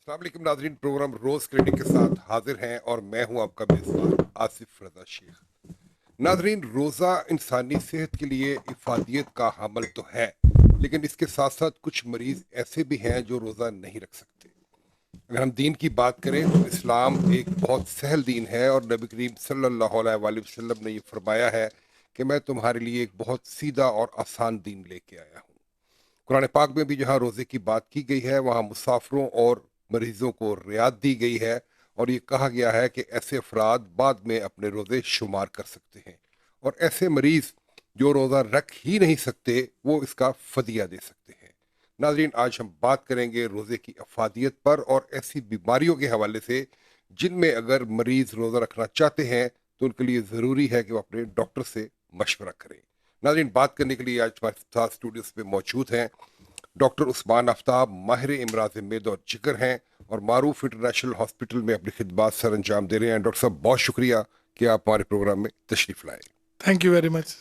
अस्सलाम वालेकुम नाज़रीन, प्रोग्राम रोज क्लिनिक के साथ हाजिर हैं और मैं हूं आपका मेज़बान आसिफ रजा शेख। नाज़रीन, रोज़ा इंसानी सेहत के लिए इफादियत का हमल तो है, लेकिन इसके साथ साथ कुछ मरीज ऐसे भी हैं जो रोज़ा नहीं रख सकते। अगर हम दीन की बात करें तो इस्लाम एक बहुत सहल दीन है और नबी करीम सल्लल्लाहु अलैहि वसल्लम ने ये फरमाया है कि मैं तुम्हारे लिए एक बहुत सीधा और आसान दीन लेके आया हूँ। कुरान पाक में भी जहाँ रोज़े की बात की गई है वहाँ मुसाफिरों और मरीजों को रियायत दी गई है और ये कहा गया है कि ऐसे अफराद बाद में अपने रोज़े शुमार कर सकते हैं और ऐसे मरीज जो रोज़ा रख ही नहीं सकते वो इसका फदिया दे सकते हैं। नाजरीन, आज हम बात करेंगे रोज़े की अफादियत पर और ऐसी बीमारियों के हवाले से जिनमें अगर मरीज रोज़ा रखना चाहते हैं तो उनके लिए ज़रूरी है कि वो अपने डॉक्टर से मशवरा करें। नाज़रीन, बात करने के लिए आज हमारे साथ स्टूडियोज में मौजूद हैं डॉक्टर उस्मान आफ्ताब, माहिर इमराज मेद और जिगर हैं और मारूफ इंटरनेशनल हॉस्पिटल में अपनी खिदमत सर अंजाम दे रहे हैं। डॉक्टर साहब, बहुत शुक्रिया कि आप हमारे प्रोग्राम में तशरीफ़ लाए। Thank you very much.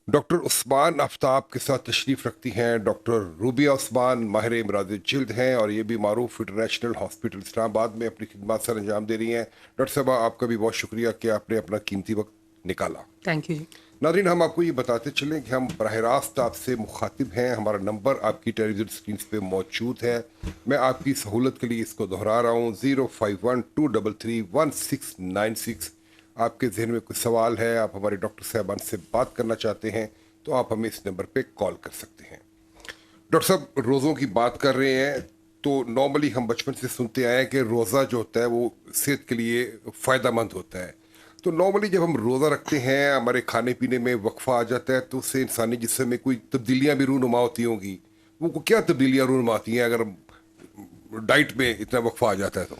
Doctor Usman Aftab के साथ तशरीफ़ रखती हैं डॉक्टर रूबिया उस्मान, माहिर इमराज जिल्द हैं और ये भी मारूफ इंटरनेशनल हॉस्पिटल इस्लामाबाद में अपनी खिदमत सर अंजाम दे रही हैं। डॉक्टर साहब, आपका भी बहुत शुक्रिया कि आपने अपना कीमती वक्त निकाला। थैंक यू जी। नाज़रीन, हम आपको ये बताते चलें कि हम बराह रास्त आपसे मुखातिब हैं। हमारा नंबर आपकी टेलीविजन स्क्रीन पे मौजूद है। मैं आपकी सहूलत के लिए इसको दोहरा रहा हूँ, 0512331696। आपके जहन में कोई सवाल है, आप हमारे डॉक्टर साहबान से बात करना चाहते हैं तो आप हमें इस नंबर पे कॉल कर सकते हैं। डॉक्टर साहब, रोज़ों की बात कर रहे हैं तो नॉर्मली हम बचपन से सुनते आए हैं कि रोज़ा जो होता है वो सेहत के लिए फ़ायदा मंद होता है। तो नॉर्मली जब हम रोज़ा रखते हैं हमारे खाने पीने में वक्फा आ जाता है तो उससे इंसानी जिस्म में कोई तब्दीलियां भी रूनुमा होती होंगी। वो क्या तब्दीलियां रूनुमा आती हैं अगर डाइट में इतना वक्फा आ जाता है तो?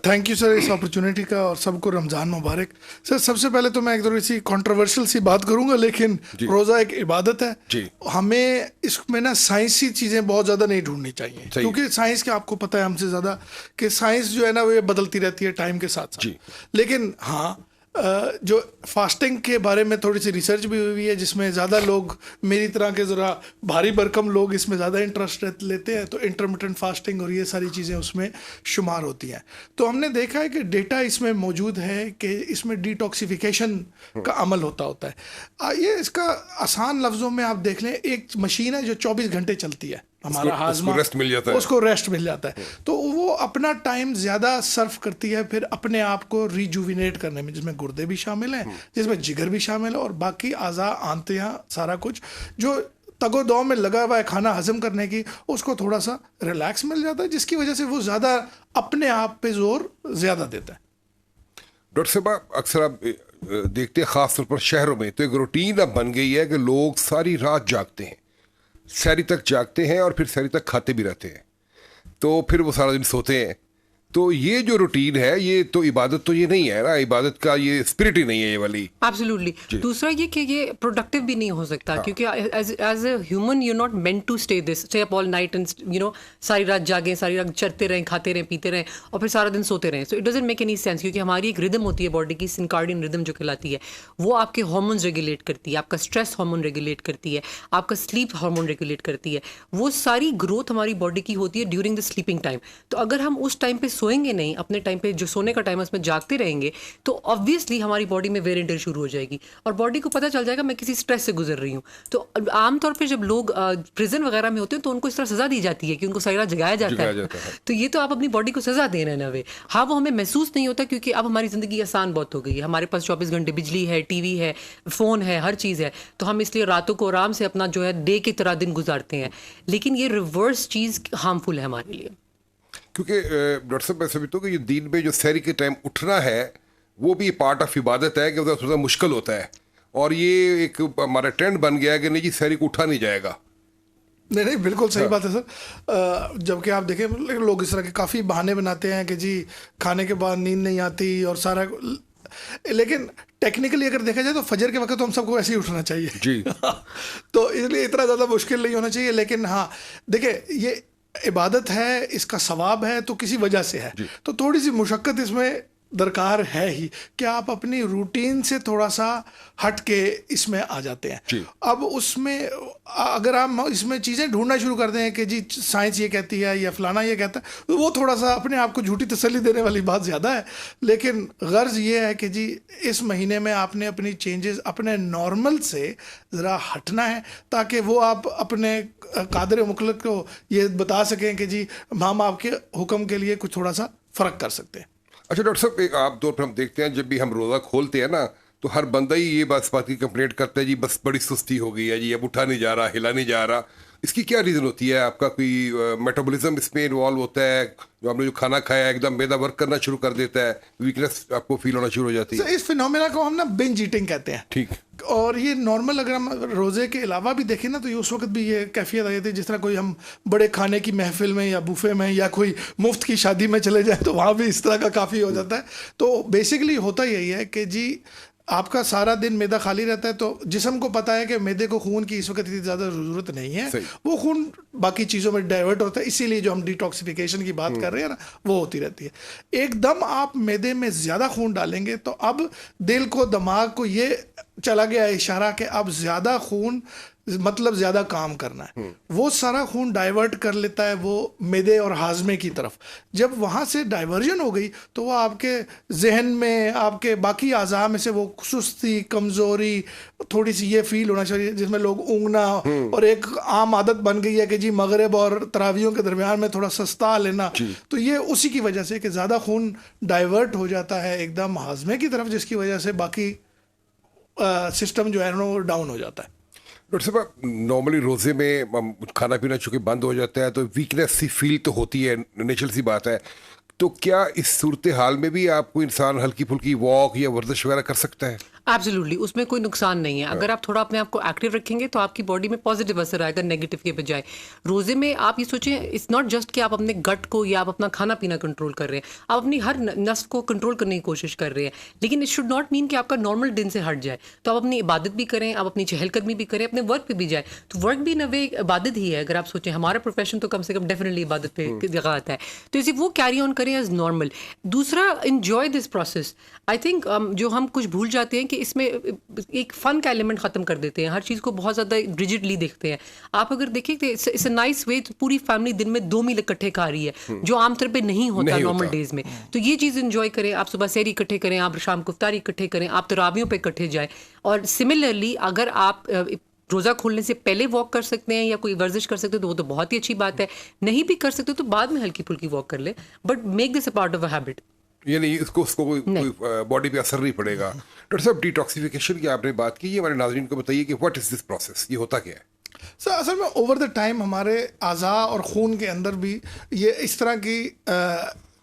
थैंक यू सर इस अपॉर्चुनिटी का और सबको रमज़ान मुबारक। सर, सबसे पहले तो मैं एक थोड़ी सी कंट्रोवर्शियल सी बात करूंगा, लेकिन रोज़ा एक इबादत है जी। हमें इसमें ना साइंसी चीज़ें बहुत ज़्यादा नहीं ढूंढनी चाहिए, क्योंकि साइंस के आपको पता है हमसे ज़्यादा कि साइंस जो है ना वो ये बदलती रहती है टाइम के साथ साथ। लेकिन हाँ, जो फास्टिंग के बारे में थोड़ी सी रिसर्च भी हुई है जिसमें ज़्यादा लोग मेरी तरह के ज़रा भारी भरकम लोग इसमें ज़्यादा इंटरेस्ट लेते हैं, तो इंटरमिटेंट फास्टिंग और ये सारी चीज़ें उसमें शुमार होती हैं। तो हमने देखा है कि डेटा इसमें मौजूद है कि इसमें डिटॉक्सिफिकेशन का अमल होता है। ये इसका आसान लफ्ज़ों में आप देख लें, एक मशीन है जो 24 घंटे चलती है, हमारा हाजमा, रेस्ट मिल जाता है, उसको रेस्ट मिल जाता है, तो वो अपना टाइम ज़्यादा सर्व करती है फिर अपने आप को रिजुविनेट करने में, जिसमें गुर्दे भी शामिल हैं, जिसमें जिगर भी शामिल है और बाकी आज़ा, आंतियाँ, सारा कुछ जो तगोदौ में लगा हुआ है खाना हजम करने की, उसको थोड़ा सा रिलैक्स मिल जाता है, जिसकी वजह से वो ज़्यादा अपने आप पे जोर ज़्यादा देता है। डॉक्टर साहब, अक्सर आप देखते हैं ख़ासतौर पर शहरों में तो एक रूटीन अब बन गई है कि लोग सारी रात जागते हैं, सहरी तक जागते हैं और फिर सहरी तक खाते भी रहते हैं, तो फिर वो सारा दिन सोते हैं। तो ये जो रूटीन है ये तो इबादत तो ये नहीं है ना, इबादत का ये स्पिरिट ही नहीं है ये वाली। एब्सोल्युटली। दूसरा ये कि ये प्रोडक्टिव भी नहीं हो सकता, क्योंकि as a human you not meant to stay up all night and सारी रात जागें, सारी रात चरते रहें, खाते रहें, पीते रहें और फिर सारा दिन सोते रहें। So it doesn't make any sense, क्योंकि हमारी एक रिदम होती है बॉडी की, सिनकार्डियन रिदम जो कहलाती है, वो आपके हार्मोन्स रेगुलेट करती है, आपका स्ट्रेस हार्मोन रेगुलेट करती है, आपका स्लीप हार्मोन रेगुलेट करती है। वो सारी ग्रोथ हमारी बॉडी की होती है ड्यूरिंग द स्लीपिंग टाइम। तो अगर हम उस टाइम पे सोएंगे नहीं, अपने टाइम पे जो सोने का टाइम है उसमें जागते रहेंगे, तो ऑब्वियसली हमारी बॉडी में वेयर एंड टेयर शुरू हो जाएगी और बॉडी को पता चल जाएगा मैं किसी स्ट्रेस से गुजर रही हूँ। तो आमतौर पे जब लोग प्रिजन वगैरह में होते हैं तो उनको इस तरह सजा दी जाती है कि उनको सारी रात जगाया जाता है। तो ये तो आप अपनी बॉडी को सजा दे रहे हैं ना वे। हाँ, वो हमें महसूस नहीं होता क्योंकि अब हमारी ज़िंदगी आसान बहुत हो गई है, हमारे पास 24 घंटे बिजली है, टीवी है, फ़ोन है, हर चीज़ है, तो हम इसलिए रातों को आराम से अपना जो है डे की तरह दिन गुजारते हैं। लेकिन ये रिवर्स चीज़ हार्मफुल है हमारे लिए, क्योंकि डॉक्टर साहब मैं समझता हूँ कि ये दिन में जो सहरी के टाइम उठना है वो भी पार्ट ऑफ इबादत है कि थोड़ा मुश्किल होता है और ये एक हमारा ट्रेंड बन गया है कि नहीं जी सहरी को उठा नहीं जाएगा। नहीं, बिल्कुल सही बात है सर। जबकि आप देखें लोग इस तरह के काफ़ी बहाने बनाते हैं कि जी खाने के बाद नींद नहीं आती और सारा, लेकिन टेक्निकली अगर देखा जाए तो फजर के वक्त तो हम सबको ऐसे ही उठना चाहिए जी। तो इसलिए इतना ज़्यादा मुश्किल नहीं होना चाहिए। लेकिन हाँ देखिए, ये इबादत है, इसका सवाब है तो किसी वजह से है, तो थोड़ी सी मुशक्क़त इसमें दरकार है ही कि आप अपनी रूटीन से थोड़ा सा हट के इसमें आ जाते हैं। अब उसमें अगर आप इसमें चीज़ें ढूंढना शुरू कर दें कि जी साइंस ये कहती है या फलाना ये कहता है, तो वो थोड़ा सा अपने आप को झूठी तसल्ली देने वाली बात ज़्यादा है। लेकिन गर्ज ये है कि जी इस महीने में आपने अपनी चेंजेस अपने नॉर्मल से ज़रा हटना है, ताकि वो आप अपने कादर मुखलक को ये बता सकें कि जी हम आपके हुक्म के लिए कुछ थोड़ा सा फ़र्क कर सकते हैं। अच्छा डॉक्टर साहब, एक आप दौर पर हम देखते हैं जब भी हम रोज़ा खोलते हैं ना, तो हर बंदा ही ये बात की कंप्लेंट करता है जी बस बड़ी सुस्ती हो गई है जी, अब उठा नहीं जा रहा, हिला नहीं जा रहा। इसकी क्या रीज़न होती है? आपका कोई मेटाबॉलिज्म इसमें इन्वॉल्व होता है? जो आपने जो खाना खाया एकदम मैदा वर्क करना शुरू कर देता है, वीकनेस आपको फील होना शुरू हो जाती है? इस फिनोमेना को हम ना बिंज ईटिंग कहते हैं। ठीक। और ये नॉर्मल अगर हम रोज़े के अलावा भी देखें ना, तो ये उस वक्त भी ये कैफियत आ जाती है जिस तरह कोई हम बड़े खाने की महफिल में या बुफे में या कोई मुफ्त की शादी में चले जाए तो वहाँ भी इस तरह का काफ़ी हो जाता है। तो बेसिकली होता यही है कि जी आपका सारा दिन मैदा खाली रहता है, तो जिस्म को पता है कि मैदे को खून की इस वक्त इतनी ज़्यादा ज़रूरत नहीं है, वो खून बाकी चीज़ों में डाइवर्ट होता है। इसीलिए जो हम डिटॉक्सिफिकेशन की बात कर रहे हैं ना, वो होती रहती है। एकदम आप मैदे में ज़्यादा खून डालेंगे तो अब दिल को दिमाग को ये चला गया इशारा कि अब ज़्यादा खून मतलब ज़्यादा काम करना है, वो सारा खून डाइवर्ट कर लेता है वो मैदे और हाजमे की तरफ। जब वहाँ से डाइवर्जन हो गई तो वो आपके जहन में, आपके बाकी आज़ा में से वो सुस्ती, कमज़ोरी, थोड़ी सी ये फील होना चाहिए जिसमें लोग ऊँगना, और एक आम आदत बन गई है कि जी मगरिब और तरावियों के दरमियान में थोड़ा सस्ता लेना, तो ये उसी की वजह से कि ज़्यादा खून डाइवर्ट हो जाता है एकदम हाजमे की तरफ, जिसकी वजह से बाकी सिस्टम जो है वो डाउन हो जाता है। डॉक्टर साहब, नॉर्मली रोज़े में खाना पीना चूँकि बंद हो जाता है तो वीकनेस सी फील तो होती है, नेचुरल सी बात है। तो क्या इस सूरत हाल में भी आपको इंसान हल्की फुल्की वॉक या वर्जिश वगैरह कर सकता है? एब्सोल्युटली, उसमें कोई नुकसान नहीं है। अगर आप थोड़ा अपने आप को एक्टिव रखेंगे तो आपकी बॉडी में पॉजिटिव असर आएगा नेगेटिव के बजाय। रोज़े में आप ये सोचें, इट्स नॉट जस्ट कि आप अपने गट को या आप अपना खाना पीना कंट्रोल कर रहे हैं, आप अपनी हर नस्ल को कंट्रोल करने की कोशिश कर रहे हैं, लेकिन इट शुड नॉट मीन कि आपका नॉर्मल दिन से हट जाए। तो आप अपनी इबादत भी करें, आप अपनी चहलकदमी भी करें, अपने वर्क पे भी जाए। तो वर्क भी इन अ वे इबादत ही है। अगर आप सोचें, हमारा प्रोफेशन तो कम से कम डेफिनेटली इबादत पे जगह आता है, तो इसी वो कैरी ऑन करें एज नॉर्मल। दूसरा, enjoy this process. I think जो हम कुछ भूल जाते हैं कि इसमें एक फन का एलिमेंट खत्म कर देते हैं, हर चीज़ को बहुत ज़्यादा रिजिडली देखते हैं। आप अगर देखें तो इट्स अ नाइस वे, पूरी फैमिली दिन में 2 मील इकट्ठे खा रही है, जो आमतौर पे नहीं होता नॉर्मल डेज में। तो ये चीज़ एंजॉय करें, आप सुबह सहरी इकट्ठे करें, आप शाम को इफ्तारी इकट्ठे करें, आप तरावियों पे इकट्ठे जाएं। और सिमिलरली अगर आप रोज़ा खोलने से पहले वॉक कर सकते हैं या कोई वर्जिश कर सकते हैं तो वो तो बहुत ही अच्छी बात है। नहीं भी कर सकते तो बाद में हल्की फुल्की वॉक कर ले, but make this a part of a habit. ये नहीं, उसको कोई बॉडी पे असर नहीं पड़ेगा। डॉक्टर साहब, डिटॉक्सिफिकेशन की आपने बात की, ये हमारे नाज़रीन को बताइए कि व्हाट इज़ दिस प्रोसेस, ये होता क्या है? सर असल में ओवर द टाइम हमारे आज़ा और खून के अंदर भी ये इस तरह की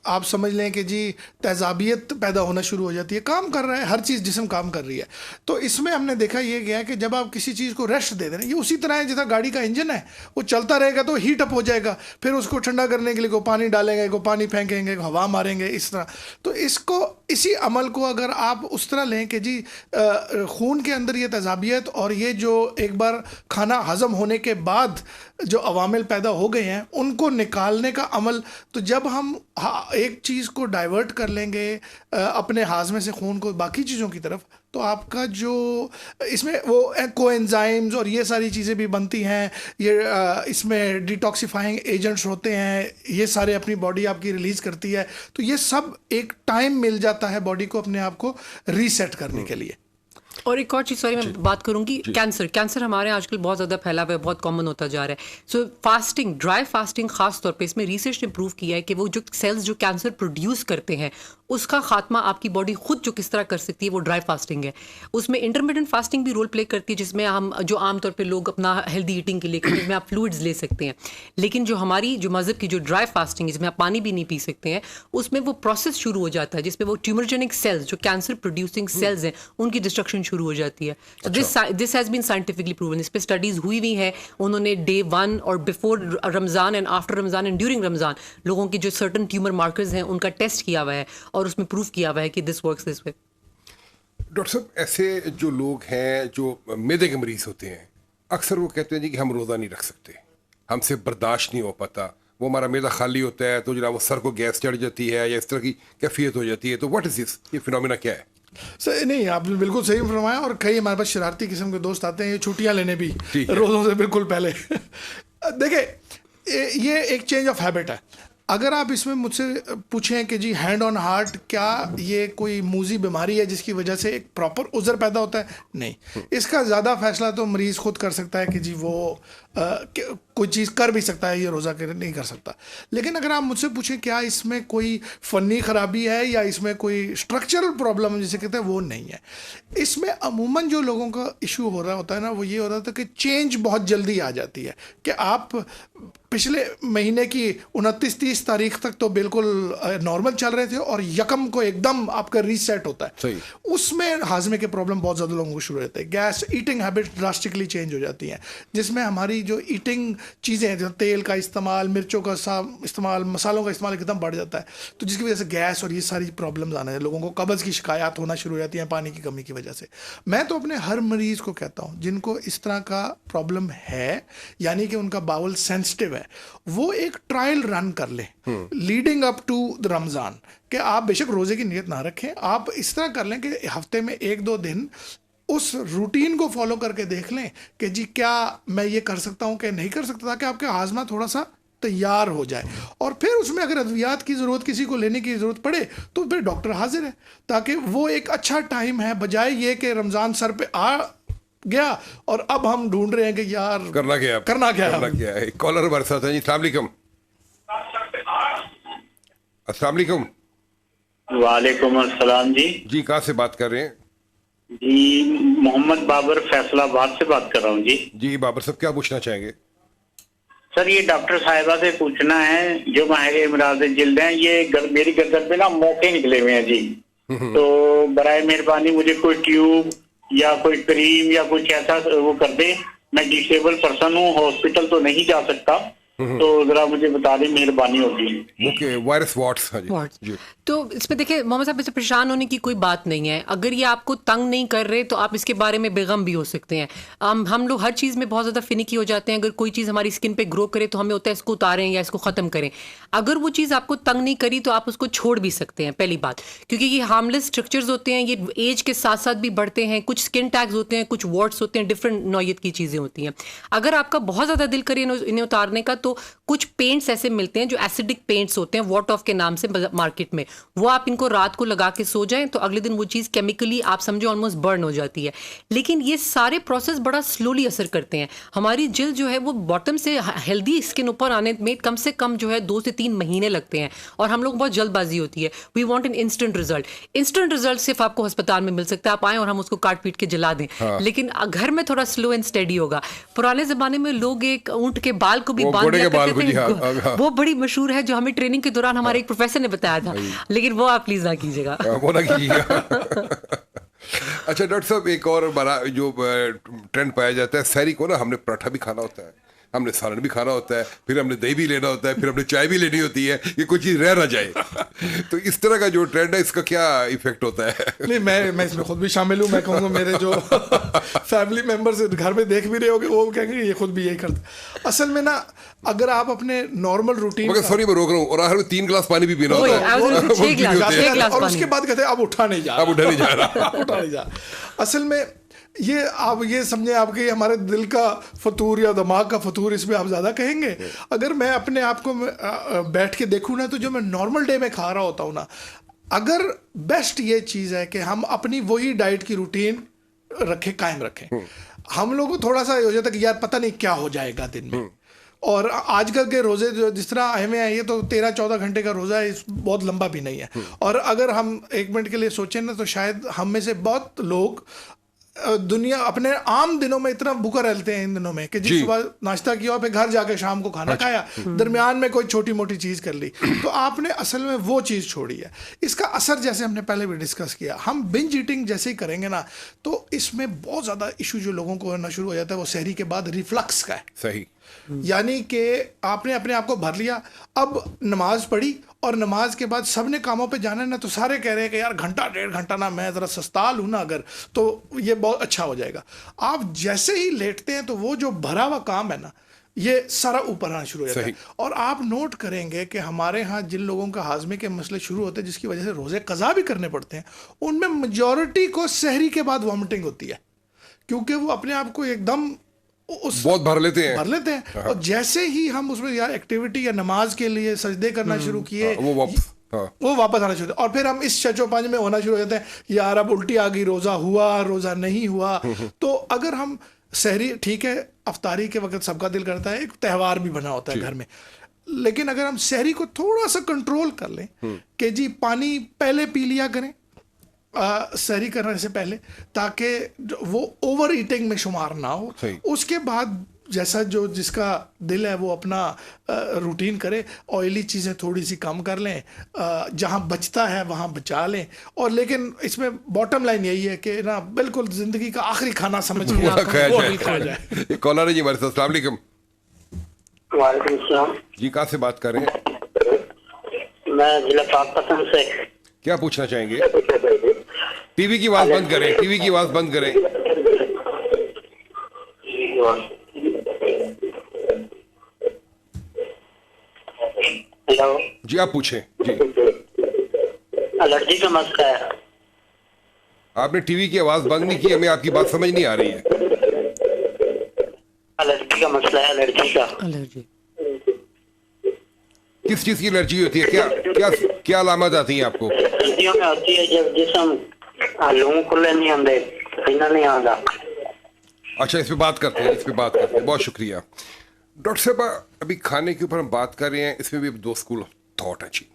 आप समझ लें कि जी तेज़ाबियत पैदा होना शुरू हो जाती है। काम कर रहा है, हर चीज़ जिस्म काम कर रही है। तो इसमें हमने देखा ये गया कि जब आप किसी चीज़ को रेस्ट दे दें, ये उसी तरह है जैसा गाड़ी का इंजन है, वो चलता रहेगा तो हीट अप हो जाएगा, फिर उसको ठंडा करने के लिए को पानी डालेंगे, को पानी फेंकेंगे, को हवा मारेंगे, इस तरह। तो इसको, इसी अमल को अगर आप उस तरह लें कि जी खून के अंदर ये तेज़ाबियत और ये जो एक बार खाना हज़म होने के बाद जो अवामिल पैदा हो गए हैं उनको निकालने का अमल, तो जब हम एक चीज़ को डाइवर्ट कर लेंगे अपने हाजमे से खून को बाकी चीज़ों की तरफ, तो आपका जो इसमें वो कोएंजाइम्स और ये सारी चीज़ें भी बनती हैं, ये इसमें डिटॉक्सिफाइंग एजेंट्स होते हैं, ये सारे अपनी बॉडी आपकी रिलीज़ करती है। तो ये सब एक टाइम मिल जाता है बॉडी को अपने आप को रीसेट करने के लिए। और एक और चीज़, सॉरी मैं बात करूंगी, कैंसर हमारे आजकल बहुत ज़्यादा फैला हुआ है, बहुत कॉमन होता जा रहा है। सो फास्टिंग, ड्राई फास्टिंग खास तौर पे, इसमें रिसर्च ने प्रूव किया है कि वो जो सेल्स जो कैंसर प्रोड्यूस करते हैं उसका खात्मा आपकी बॉडी खुद जो किस तरह कर सकती है वो ड्राई फास्टिंग है। उसमें इंटरमिटेंट फास्टिंग भी रोल प्ले करती है, जिसमें हम जो आमतौर पे लोग अपना हेल्दी ईटिंग के लिए करते हैं, जिसमें आप फ्लूइड्स ले सकते हैं। लेकिन जो हमारी जो मज़हब की जो ड्राई फास्टिंग है, जिसमें आप पानी भी नहीं पी सकते हैं, उसमें वो प्रोसेस शुरू हो जाता है जिसमें वो ट्यूमरजेनिक सेल्स जो कैंसर प्रोड्यूसिंग सेल्स हैं उनकी डिस्ट्रक्शन शुरू हो जाती है। This has been scientifically proven, इस पर स्टडीज़ हुई हुई है। उन्होंने डे 1 और before Ramzan and after Ramzan and during Ramzan लोगों की जो सर्टन ट्यूमर मार्कर्स हैं उनका टेस्ट किया हुआ है और उसमें प्रूफ किया हुआ है कि this works this way. Doctor साहब, ऐसे जो लोग हैं जो मैदे के मरीज़ होते हैं, अक्सर वो कहते हैं जी कि हम रोज़ा नहीं रख सकते, हमसे बर्दाश्त नहीं हो पाता, वो हमारा मैदा खाली होता है तो जनाब वो सर को गैस चढ़ जाती है या इस तरह की कैफियत हो जाती है, तो व्हाट इज दिस, ये फिनोमेना क्या है? सर नहीं, आपने बिल्कुल सही फरमाया। और कई हमारे पास शरारती किस्म के दोस्त आते हैं ये छुट्टियां लेने भी रोज़ों से बिल्कुल पहले। देखिए ये एक चेंज ऑफ हैबिट है। अगर आप इसमें मुझसे पूछें कि जी हैंड ऑन हार्ट क्या ये कोई मूजी बीमारी है जिसकी वजह से एक प्रॉपर उज़र पैदा होता है, नहीं। इसका ज़्यादा फैसला तो मरीज़ खुद कर सकता है कि जी वो कोई चीज़ कर भी सकता है, ये रोज़ा कर नहीं कर सकता। लेकिन अगर आप मुझसे पूछें क्या इसमें कोई फ़नी ख़राबी है या इसमें कोई स्ट्रक्चरल प्रॉब्लम जिसे कहते हैं, वो नहीं है। इसमें अमूमन जो लोगों का इशू हो रहा होता है ना, वो ये हो रहा था कि चेंज बहुत जल्दी आ जाती है कि आप पिछले महीने की 29-30 तारीख तक तो बिल्कुल नॉर्मल चल रहे थे और यकम को एकदम आपका रीसेट होता है। सही। उसमें हाजमे के प्रॉब्लम बहुत ज़्यादा लोगों को शुरू होते हैं। Gas, eating habit drastically change हो जाती हैं, जिसमें हमारी जो ईटिंग चीज़ें हैं, जो तेल का इस्तेमाल, मिर्चों का इस्तेमाल, मसालों का इस्तेमाल एकदम बढ़ जाता है, तो जिसकी वजह से गैस और ये सारी प्रॉब्लम्स आने हैं। लोगों को कब्ज़ की शिकायत होना शुरू हो जाती हैं पानी की कमी की वजह से। मैं तो अपने हर मरीज़ को कहता हूँ जिनको इस तरह का प्रॉब्लम है, यानी कि उनका बाउल सेंसिटिव है, वो एक ट्रायल रन कर ले leading up to the Ramzan, कि आप बेशक रोज़े की नीयत ना रखें, आप इस तरह कर लें कि हफ्ते में 1-2 दिन उस रूटीन को फॉलो करके देख लें कि जी क्या मैं ये कर सकता हूँ कि नहीं कर सकता, ताकि आपका हाजमा थोड़ा सा तैयार हो जाए। और फिर उसमें अगर अद्वियात की ज़रूरत, किसी को लेने की ज़रूरत पड़े, तो फिर डॉक्टर हाजिर है, ताकि वो एक अच्छा टाइम है, बजाय ये कि रमज़ान सर पे आ गया और अब हम ढूंढ रहे हैं कि यार करना क्या है। कॉलर हमारे साथ है जी, अस्सलाम वालेकुम। अस्सलाम वालेकुम। वालेकुम अस्सलाम जी। जी कहाँ से बात कर रहे हैं? जी मोहम्मद बाबर फैसलाबाद से बात कर रहा हूँ जी। जी बाबर साहब क्या पूछना चाहेंगे? सर ये डॉक्टर साहिबा से पूछना है, जो माहिर इमराज जिल्द हैं, ये मेरी गर्दन पे ना मोके निकले हुए हैं जी, तो बराए मेहरबानी मुझे कोई ट्यूब या कोई क्रीम या कुछ ऐसा वो कर दे। मैं डिसेबल पर्सन हूँ, हॉस्पिटल तो नहीं जा सकता, तो जरा मुझे बता दें, मेहरबानी होगी। Okay, virus what's. हाँ जी। तो इसमें देखिए मोहम्मद साहब, इससे परेशान होने की कोई बात नहीं है। अगर ये आपको तंग नहीं कर रहे तो आप इसके बारे में बेगम भी हो सकते हैं। हम लोग हर चीज़ में बहुत ज़्यादा फिनिकी हो जाते हैं। अगर कोई चीज़ हमारी स्किन पे ग्रो करे तो हमें होता है इसको उतारें या इसको ख़त्म करें। अगर वो चीज़ आपको तंग नहीं करी तो आप उसको छोड़ भी सकते हैं, पहली बात, क्योंकि ये हार्मलेस स्ट्रक्चर्स होते हैं, ये एज के साथ साथ भी बढ़ते हैं। कुछ स्किन टैग्स होते हैं, कुछ वॉट्स होते हैं, डिफरेंट नौयत की चीज़ें होती हैं। अगर आपका बहुत ज़्यादा दिल करे इन्हें उतारने का, तो कुछ पेंट्स ऐसे मिलते हैं जो एसिडिक पेंट्स होते हैं, वॉट ऑफ के नाम से मार्केट में, वो आप इनको रात को लगा के सो जाएं तो अगले दिन वो चीज़ केमिकली आप समझो ऑलमोस्ट बर्न हो जाती है। लेकिन ये सारे प्रोसेस बड़ा स्लोली असर करते हैं। हमारी जिल्द जो है वो बॉटम से हेल्दी स्किन ऊपर आने में कम से कम जो है 2 से 3 महीने लगते हैं, और हम लोग बहुत जल्दबाजी होती है। We want an instant result. Instant result सिर्फ आपको अस्पताल में मिल सकता है, आप आएँ और हम उसको काट पीट के जला दें। लेकिन घर में थोड़ा स्लो एंड स्टेडी होगा। पुराने ज़माने में लोग एक ऊँट के बाल को भी बांध दिया करते थे, वो बड़ी मशहूर है, जो हमें ट्रेनिंग के दौरान हमारे एक प्रोफेसर ने बताया था, लेकिन वो आप प्लीज ना कीजिएगा। वो ना कीजिएगा। अच्छा डॉक्टर साहब, एक और बड़ा जो ट्रेंड पाया जाता है, सहरी को ना हमने पराठा भी खाना होता है, हमने सालन भी खाना होता है, फिर हमने दही भी लेना होता है, फिर हमने चाय भी लेनी होती है, ये कोई चीज़ रह ना जाए। तो इस तरह का जो ट्रेंड है, इसका क्या इफेक्ट होता है? नहीं, मैं इसमें खुद भी शामिल हूँ। मैं कहूँगा मेरे जो फैमिली मेम्बर्स घर में देख भी रहे होगे, वो कहेंगे ये खुद भी यही करते। असल में ना, अगर आप अपने नॉर्मल रूटीन, मगर सॉरी मैं रोक रहा हूँ, और हर में 3 गिलास पानी भी पीना होता है, और उसके बाद कहते हैं अब उठा नहीं जा रहा। असल में ये आप ये समझे आपके हमारे दिल का फतूर या दिमाग का फतूर, इसमें आप ज़्यादा कहेंगे। अगर मैं अपने आप को बैठ के देखूँ ना, तो जो मैं नॉर्मल डे में खा रहा होता हूँ ना, अगर बेस्ट ये चीज़ है कि हम अपनी वही डाइट की रूटीन कायम रखें। हम लोगों को थोड़ा सा हो जाता है कि यार पता नहीं क्या हो जाएगा दिन में, और आजकल के रोज़े जो जिस तरह आए में है, ये तो 13-14 घंटे का रोज़ा है, बहुत लंबा भी नहीं है। और अगर हम 1 मिनट के लिए सोचें ना, तो शायद हम में से बहुत लोग दुनिया अपने आम दिनों में इतना भूखा रहते हैं इन दिनों में कि जी सुबह नाश्ता किया और फिर घर जाके शाम को खाना खाया, दरमियान में कोई छोटी मोटी चीज़ कर ली, तो आपने असल में वो चीज़ छोड़ी है। इसका असर जैसे हमने पहले भी डिस्कस किया, हम बिंज ईटिंग जैसे ही करेंगे ना, तो इसमें बहुत ज़्यादा इशू जो लोगों को होना शुरू हो जाता है, वो सहरी के बाद रिफ्लक्स का है। सही, यानी कि आपने अपने आप को भर लिया, अब नमाज पढ़ी और नमाज के बाद सबने कामों पे जाना है ना, तो सारे कह रहे हैं कि यार घंटा 1.5 घंटा ना मैं ज़रा सस्ताल हूँ ना, अगर तो ये बहुत अच्छा हो जाएगा। आप जैसे ही लेटते हैं तो वो जो भरा हुआ काम है ना, ये सारा ऊपर आना शुरू हो जाता है। और आप नोट करेंगे कि हमारे यहाँ जिन लोगों का हाजमे के मसले शुरू होते हैं, जिसकी वजह से रोजे कज़ा भी करने पड़ते हैं, उनमें मेजॉरिटी को सहरी के बाद वॉमिटिंग होती है, क्योंकि वो अपने आप को एकदम बहुत भर लेते हैं। और जैसे ही हम उसमें या एक्टिविटी या नमाज के लिए सजदे करना शुरू किए, वो वापस आना शुरू, और फिर हम इस चचोपांच में होना शुरू हो जाते हैं, यार अब उल्टी आ गई, रोजा हुआ रोजा नहीं हुआ। तो अगर हम सहरी, ठीक है अफ्तारी के वक्त सबका दिल करता है, एक त्यौहार भी बना होता है घर में, लेकिन अगर हम सहरी को थोड़ा सा कंट्रोल कर लें कि जी पानी पहले पी लिया करें सहरी करने से पहले, ताकि वो ओवर ईटिंग में शुमार ना हो। उसके बाद जैसा जो जिसका दिल है वो अपना रूटीन करे, ऑयली चीज़ें थोड़ी सी कम कर लें, जहाँ बचता है वहाँ बचा लें। और लेकिन इसमें बॉटम लाइन यही है कि ना बिल्कुल ज़िंदगी का आखिरी खाना समझ के खा जाए। कॉलर है जी हमारे साथ, अस्सलाम वालेकुम। वालेकुम सलाम जी, कहाँ से बात कर रहे हैं? मैं जिला पाकपतन से। क्या पूछना चाहेंगे? टीवी की आवाज़ बंद करें, टीवी की आवाज़ बंद करें। हेलो जी, आप पूछें जी। एलर्जी का मसला है। आपने टीवी की आवाज़ बंद नहीं की, हमें आपकी बात समझ नहीं आ रही है। एलर्जी का मसला है, एलर्जी का। एलर्जी किस चीज़ की एलर्जी होती है? क्या क्या क्या अलामत आती है आपको? सर्दियों में होती है जब जिसम लूं खुले नहीं आते, पसीना नहीं आता। अच्छा, इस पे बात करते हैं, बहुत शुक्रिया डॉक्टर साहब। अभी खाने के ऊपर हम बात कर रहे हैं, इसमें भी दो स्कूल ऑफ थॉट है जी।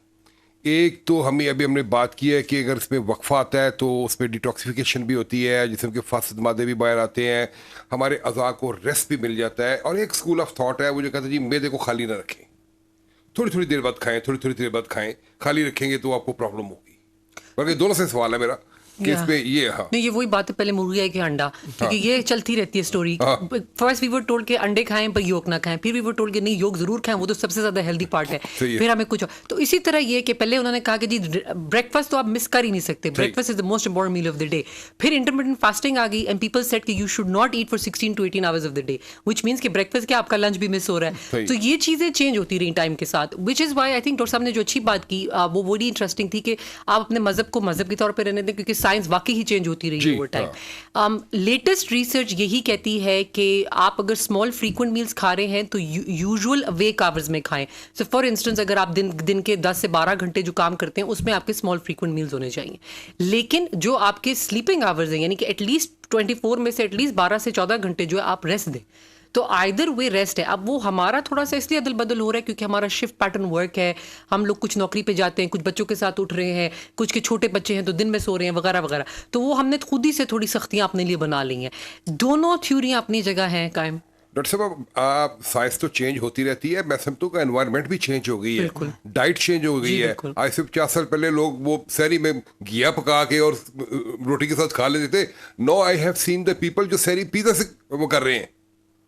एक तो हमने बात की है कि अगर इसमें वक्फा आता है तो उसमें डिटॉक्सिफिकेशन भी होती है, जिसमें कि फासिद मादे भी बाहर आते हैं, हमारे अज़ा को रेस्ट भी मिल जाता है। और एक स्कूल ऑफ थॉट है वो जो कहता है जी मैदे को खाली ना रखें, थोड़ी देर बाद खाएं, थोड़ी देर बाद खाएं, खाली रखेंगे तो आपको प्रॉब्लम होगी। बल्कि दोनों से सवाल है मेरा कि इसमें ये नहीं, ये वही बात है, पहले मुर्गी है कि अंडा, क्योंकि ये चलती रहती है story. First we were told के अंडे खाएं पर योग ना खाएं, फिर वी वर टोल्ड के नहीं योग जरूर खाएं, वो तो सबसे ज्यादा हेल्दी पार्ट है। फिर हमें कुछ, तो इसी तरह ये कि पहले उन्होंने कहा कि जी ब्रेकफास्ट तो आप मिस कर ही नहीं सकते, breakfast is the most important meal of the day. फिर इंटरमिटेंट फास्टिंग आ गई एंड पीपल सेड कि you should not eat for 16 to 18 hours of the day, which means कि ब्रेकफास्ट क्या आपका लंच भी मिस हो रहा है। तो ये चीजें चेंज होती रही टाइम के साथ, which is why I think doctor साहब ने जो अच्छी बात की वो बड़ी इंटरेस्टिंग थी कि आप अपने मजहब को मजहब के तौर पर रहने दें, क्योंकि साइंस वाकई ही चेंज होती रही ओवर टाइम। लेटेस्ट रिसर्च यही कहती है कि आप अगर स्मॉल फ्रीक्वेंट मील्स खा रहे हैं तो यूजुअल अवेक आवर्स में खाएं। सो फॉर इंस्टेंस अगर आप दिन के 10 से 12 घंटे जो काम करते हैं उसमें आपके स्मॉल फ्रीक्वेंट मील्स होने चाहिए, लेकिन जो आपके स्लीपिंग आवर्स हैं यानी कि एटलीस्ट 24 में से एटलीस्ट 12 से 14 घंटे जो है आप रेस्ट दें। तो आइदर वे रेस्ट है। अब वो हमारा थोड़ा सा इसलिए अदल बदल हो रहा है क्योंकि हमारा शिफ्ट पैटर्न वर्क है, हम लोग कुछ नौकरी पे जाते हैं, कुछ बच्चों के साथ उठ रहे हैं, कुछ के छोटे बच्चे हैं तो दिन में सो रहे हैं वगैरह वगैरह, तो वो हमने खुद ही से थोड़ी सख्तियां अपने लिए बना ली हैं। दोनों थ्योरियां अपनी जगह हैं कायम। डॉक्टर साहब साइंस तो चेंज होती रहती है, मैं समझता हूँ एनवायरनमेंट भी चेंज हो गई है, डाइट चेंज हो गई है। आज से 50 साल पहले लोग वो सहरी में घिया पका के और रोटी के साथ खा लेते थे। No, I have seen the people जो सहरी पिज़्ज़ा से वो कर रहे हैं।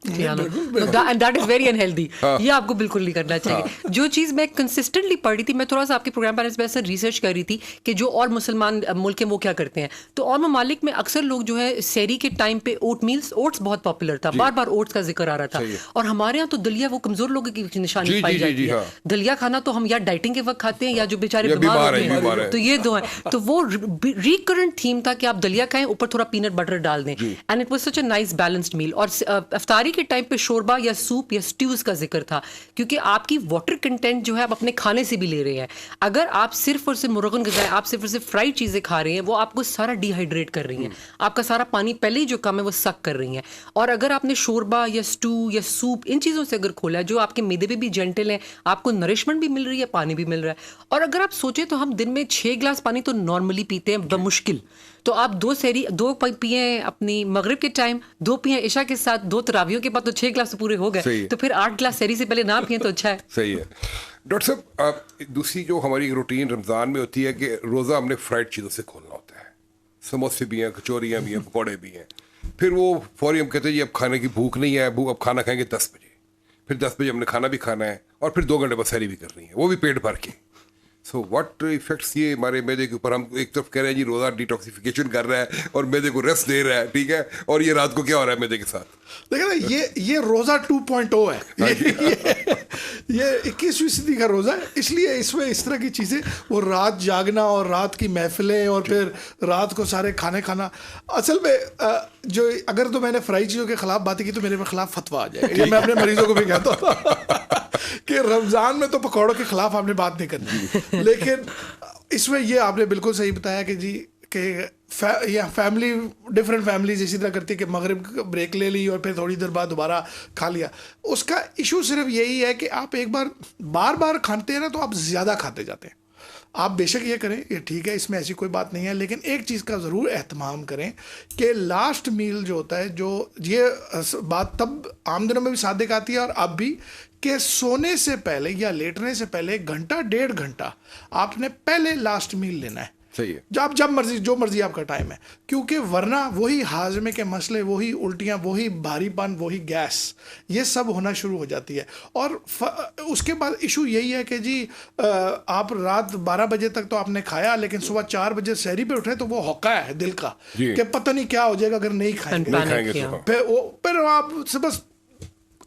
And that is very unhealthy. ये आपको बिल्कुल नहीं करना चाहिए। जो चीज मैं कंसिस्टेंटली पढ़ रही थी, मैं थोड़ा सा आपके प्रोग्राम पर ऐसे रिसर्च कर रही थी कि जो और मुसलमान मुल्क हैं वो क्या करते हैं, तो और ममालिक में अक्सर लोग जो है सहरी के टाइम पे ओट्स बहुत पॉपुलर था, बार बार ओट्स का जिक्र आ रहा था। और हमारे यहाँ तो दलिया वो कमजोर लोगों की निशानी पाई जाती है। दलिया खाना तो हम या डाइटिंग के वक्त खाते हैं या जो बेचारे बीमार होते हैं, तो ये दो है। तो वो रिकरेंट थीम था कि आप दलिया खाएं, ऊपर थोड़ा पीनट बटर डाल दें, and it was such a nice balanced meal. और इफ्तारी के टाइम पे शोरबा या सूप या स्ट्यूज का जिक्र था, क्योंकि आपकी वाटर कंटेंट जो है आप अपने खाने से भी ले रहे हैं। अगर आप सिर्फ और सिर्फ मुर्गन गज़ाएं, आप सिर्फ और सिर्फ फ्राइड चीजें खा रहे हैं, वो आपको सारा डिहाइड्रेट कर रही हैं, आपका सारा पानी पहले ही जो कम है वो सक कर रही हैं। और अगर आपने शोरबा या स्टू या सूप इन चीजों से अगर खोला है जो आपके मैदे पे भी जेंटल है, आपको नरिशमेंट भी मिल रही है, पानी भी मिल रहा है। और अगर आप सोचें तो हम दिन में 6 गिलास पानी तो नॉर्मली पीते हैं बमुश्किल, तो आप 2 पिए अपनी मगरिब के टाइम, 2 पिए इशा के साथ, 2 तरावियों के बाद, तो 6 गिलास तो पूरे हो गए। तो फिर 8 गिलास सहरी से पहले ना पिए तो अच्छा है। सही है डॉक्टर साहब। दूसरी जो हमारी रूटीन रमज़ान में होती है कि रोज़ा हमने फ्राइड चीज़ों से खोलना होता है, समोसे भी हैं, कचौरियाँ भी हैं, पकौड़े भी हैं। फिर वो फौरी हम कहते हैं जी अब खाने की भूख नहीं है, अब खाना खाएंगे 10 बजे। फिर 10 बजे हमने खाना भी खाना है और फिर 2 घंटे बाद सहरी भी करनी है, वो भी पेट भर के। सो व्हाट इफेक्ट्स ये हमारे मैदे के ऊपर? हम एक तरफ कह रहे हैं जी रोज़ा डिटॉक्सिफिकेशन कर रहा है और मैदे को रेस्ट दे रहा है, ठीक है, और ये रात को क्या हो रहा है मैदे के साथ? देखिए ना, ये रोजा 2.0 है। ये 21वीं सदी का रोजा है, इसलिए इसमें इस तरह की चीजें, वो रात जागना और रात की महफिलें और फिर रात को सारे खाने खाना, असल में जो अगर तो मैंने फ्राई चीज़ों के खिलाफ बातें की तो मेरे खिलाफ फतवा आ जाएगा। ये मैं अपने मरीजों को भी कहता हूँ कि रमजान में तो पकौड़ों के खिलाफ आपने बात नहीं करनी, लेकिन इसमें ये आपने बिल्कुल सही बताया कि जी कि फैमिली, डिफरेंट फैमिलीज इसी तरह करती है कि मगरिब ब्रेक ले ली और फिर थोड़ी देर बाद दोबारा खा लिया। उसका इशू सिर्फ यही है कि आप एक बार बार खाते हैं ना तो आप ज़्यादा खाते जाते हैं। आप बेशक ये करें, ये ठीक है, इसमें ऐसी कोई बात नहीं है, लेकिन एक चीज़ का ज़रूर एहतमाम करें कि लास्ट मील जो होता है, जो ये बात तब आम दिनों में भी सादिक आती है और अब भी, कि सोने से पहले या लेटने से पहले 1-1.5 घंटा आपने पहले लास्ट मील लेना है। सही है। जब मर्जी, जो मर्जी आपका टाइम है, क्योंकि वरना वही हाजमे के मसले, वही उल्टियाँ, वही भारीपन, वही गैस, ये सब होना शुरू हो जाती है। और उसके बाद इशू यही है कि जी आप रात 12 बजे तक तो आपने खाया, लेकिन सुबह 4 बजे सहरी पे उठे तो वो हौका है दिल का कि पता नहीं क्या हो जाएगा अगर नहीं खाएंगे। फिर आप बस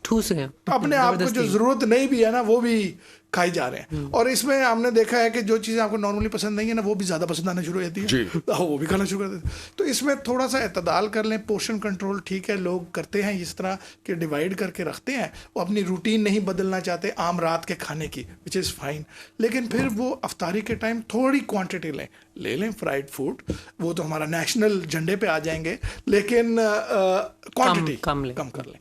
ठूस गए अपने आप को जो जरूरत नहीं भी है ना वो भी खाई जा रहे हैं। और इसमें हमने देखा है कि जो चीज़ें आपको नॉर्मली पसंद नहीं है ना वो भी ज़्यादा पसंद आना शुरू हो जाती है, वो भी खाना शुरू कर देते हैं। तो इसमें थोड़ा सा एतदाल कर लें, पोर्शन कंट्रोल ठीक है, लोग करते हैं इस तरह कि डिवाइड करके रखते हैं, वो अपनी रूटीन नहीं बदलना चाहते आम रात के खाने की, विच इज़ फाइन, लेकिन फिर वो अफ्तारी के टाइम थोड़ी क्वान्टिटी ले लें फ्राइड फूड, वो तो हमारा नेशनल झंडे पे आ जाएंगे, लेकिन क्वान्टिटी कम कर लें।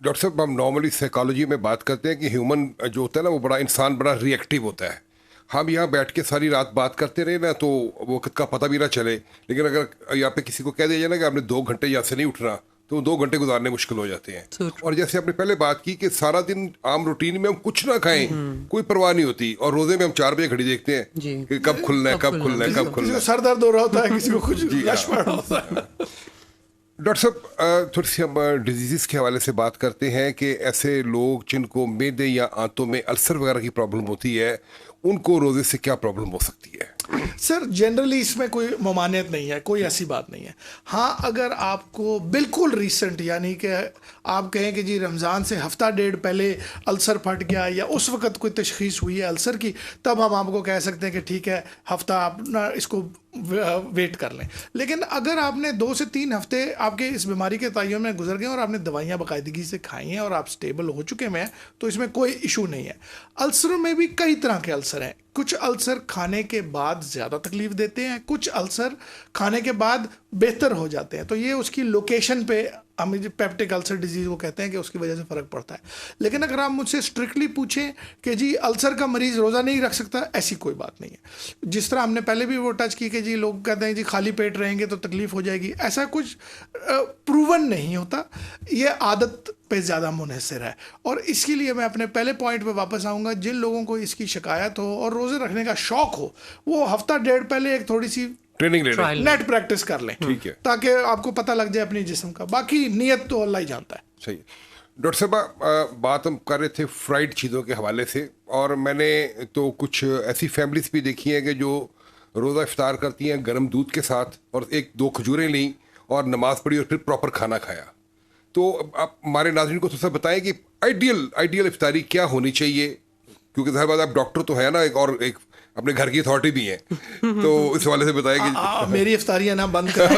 डॉक्टर साहब, हम नॉर्मली साइकोलॉजी में बात करते हैं कि ह्यूमन जो होता है ना, वो बड़ा इंसान बड़ा रिएक्टिव होता है। हम यहाँ बैठ के सारी रात बात करते रहे ना तो वक्त का पता भी ना चले, लेकिन अगर यहाँ पे किसी को कह दिया जाए ना कि आपने 2 घंटे यहाँ से नहीं उठना, तो 2 घंटे गुजारने मुश्किल हो जाते हैं। और जैसे आपने पहले बात की कि सारा दिन आम रूटीन में हम कुछ ना खाएं, कोई परवाह नहीं होती, और रोजे में हम 4 बजे घड़ी देखते हैं कि कब खुलना है, कब खुलना है, कब खुलना है। सर दर्द हो रहा होता है, किसी को कुछ रश पड़ रहा होता है। डॉक्टर साहब, थोड़ी सी हम डिजीज़ के हवाले से बात करते हैं कि ऐसे लोग जिनको मैदे या आंतों में अल्सर वगैरह की प्रॉब्लम होती है, उनको रोज़े से क्या प्रॉब्लम हो सकती है? सर जनरली इसमें कोई ममानियत नहीं है, कोई ऐसी बात नहीं है। हाँ, अगर आपको बिल्कुल रिसेंट, यानी कि आप कहें कि जी रमज़ान से हफ्ता डेढ़ पहले अल्सर फट गया या उस वक़्त कोई तशख़ीस हुई है अल्सर की, तब हम आपको कह सकते हैं कि ठीक है, हफ्ता आप ना इसको वेट कर लें। लेकिन अगर आपने 2 से 3 हफ्ते आपके इस बीमारी के तय्युम में गुजर गए और आपने दवाइयाँ बाकायदगी से खाई हैं और आप स्टेबल हो चुके हैं, तो इसमें कोई इशू नहीं है। अल्सरों में भी कई तरह के अल्सर हैं। कुछ अल्सर खाने के बाद ज़्यादा तकलीफ देते हैं, कुछ अल्सर खाने के बाद बेहतर हो जाते हैं। तो ये उसकी लोकेशन पे, हम जो पेप्टिक अल्सर डिजीज़ वो कहते हैं कि उसकी वजह से फ़र्क पड़ता है। लेकिन अगर आप मुझसे स्ट्रिक्टली पूछें कि जी अल्सर का मरीज़ रोज़ा नहीं रख सकता, ऐसी कोई बात नहीं है। जिस तरह हमने पहले भी वो टच की कि जी लोग कहते हैं जी खाली पेट रहेंगे तो तकलीफ़ हो जाएगी, ऐसा कुछ प्रूवन नहीं होता। ये आदत पे ज़्यादा मुनहसर है। और इसके लिए मैं अपने पहले पॉइंट पे वापस आऊँगा, जिन लोगों को इसकी शिकायत हो और रोज़े रखने का शौक़ हो, वो हफ्ता डेढ़ पहले एक थोड़ी सी ट्रेनिंग ले लें, नेट प्रैक्टिस कर लें, ठीक है, ताकि आपको पता लग जाए अपनी जिस्म का। बाकी नियत तो अल्लाह ही जानता है। सही। डॉक्टर साहब, बात हम कर रहे थे फ्राइड चीज़ों के हवाले से, और मैंने तो कुछ ऐसी फैमिलीज भी देखी हैं कि जो रोज़ा इफ्तार करती हैं गर्म दूध के साथ, और 1-2 खजूरें ली और नमाज पढ़ी और फिर प्रॉपर खाना खाया। तो आप हमारे नाज़रीन को थोड़ा सा बताएं कि आइडियल इफ्तारी क्या होनी चाहिए, क्योंकि ज़ाहिर बात आप डॉक्टर तो है ना, एक अपने घर की अथॉरिटी भी है, तो इस हवाले से बताएं कि मेरी इफ्तारियां ना बंद करें।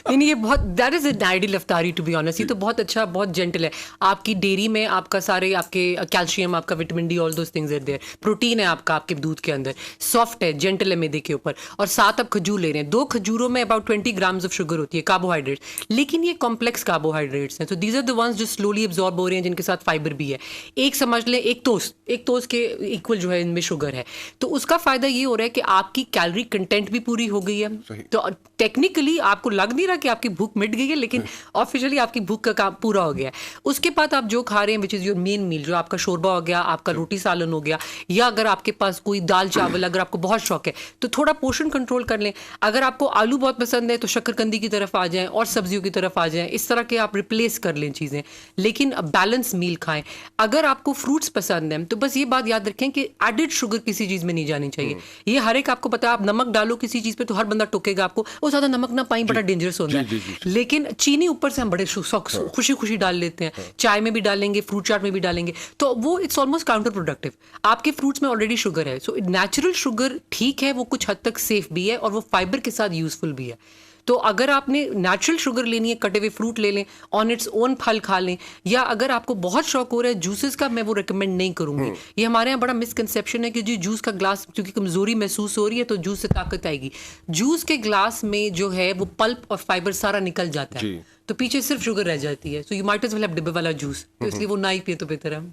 नहीं, ये बहुत, दैट इज एन आइडियल इफ्तारी टू बी ऑनेस्ट। ये तो बहुत अच्छा, बहुत जेंटल है। आपकी डेयरी में आपका सारे आपके कैल्शियम, आपका vitamin D, all those things are there. Protein है आपका आपके दूध के अंदर, सॉफ्ट है, जेंटल है मैदे के ऊपर, और साथ आप खजूर ले रहे हैं। 2 खजूरों में अबाउट 20 ग्राम्स ऑफ शुगर होती है, कार्बोहाइड्रेट्स, लेकिन ये कॉम्प्लेक्स कार्बोहाइड्रेट्स हैं। तो दीज आर द वंस जो स्लोली एब्जॉर्ब हो रहे हैं, जिनके साथ फाइबर भी है। एक समझ लें, एक टोस्ट के इक्वल जो है इनमें शुगर है, तो उसका फायदा ये हो रहा है कि आपकी कैलोरी कंटेंट भी पूरी हो गई है। तो टेक्निकली आपको लग नहीं रहा कि आपकी भूख मिट गई है, लेकिन ऑफिशियली आपकी भूख का काम पूरा हो गया है। उसके बाद आप जो खा रहे हैं which is your main meal, जो आपका शोरबा हो गया, आपका रोटी सालन हो गया, या अगर आपके पास कोई दाल चावल अगर आपको बहुत शौक है तो थोड़ा पोर्शन कंट्रोल कर लें। अगर आपको आलू बहुत पसंद है तो शक्करकंदी की तरफ आ जाएं और सब्जियों की तरफ आ जाएं, इस तरह के आप रिप्लेस कर लें चीज़ें, लेकिन बैलेंस मील खाएं। अगर आपको फ्रूट्स पसंद है तो बस ये बात याद रखें कि एडिड शुगर किसी चीज़ में नहीं जानी चाहिए। ये हर एक आपको पता है, आप नमक डालो किसी चीज़ पे तो हर बंदा टोकेगा आपको, वो ज़्यादा नमक ना पाई बड़ा डेंजरस होता है। लेकिन चीनी ऊपर से हम बड़े खुशी खुशी डाल लेते हैं, चाय में भी डालेंगे, फ्रूट चाट में भी डालेंगे, तो वो इट्स ऑलमोस्ट काउंटर प्रोडक्टिव। आपके फ्रूट्स में ऑलरेडी शुगर है, सो नेचुरल शुगर ठीक है, वो कुछ हद तक सेफ भी है और वो फाइबर के साथ यूजफुल भी है। तो अगर आपने नेचुरल शुगर लेनी है, कटे हुए फ्रूट ले लें, ऑन इट्स ओन फल खा लें, या अगर आपको बहुत शौक हो रहा है जूसेस का, मैं वो रिकमेंड नहीं करूंगी। ये हमारे यहाँ बड़ा मिसकंसेप्शन है कि जी जूस का ग्लास क्योंकि कमजोरी महसूस हो रही है तो जूस से ताकत आएगी। जूस के ग्लास में जो है वो पल्प और फाइबर सारा निकल जाता है, तो पीछे सिर्फ शुगर रह जाती है। So you might as well have डिब्बे वाला जूस, तो इसलिए वो ना ही पिए तो बेहतर है।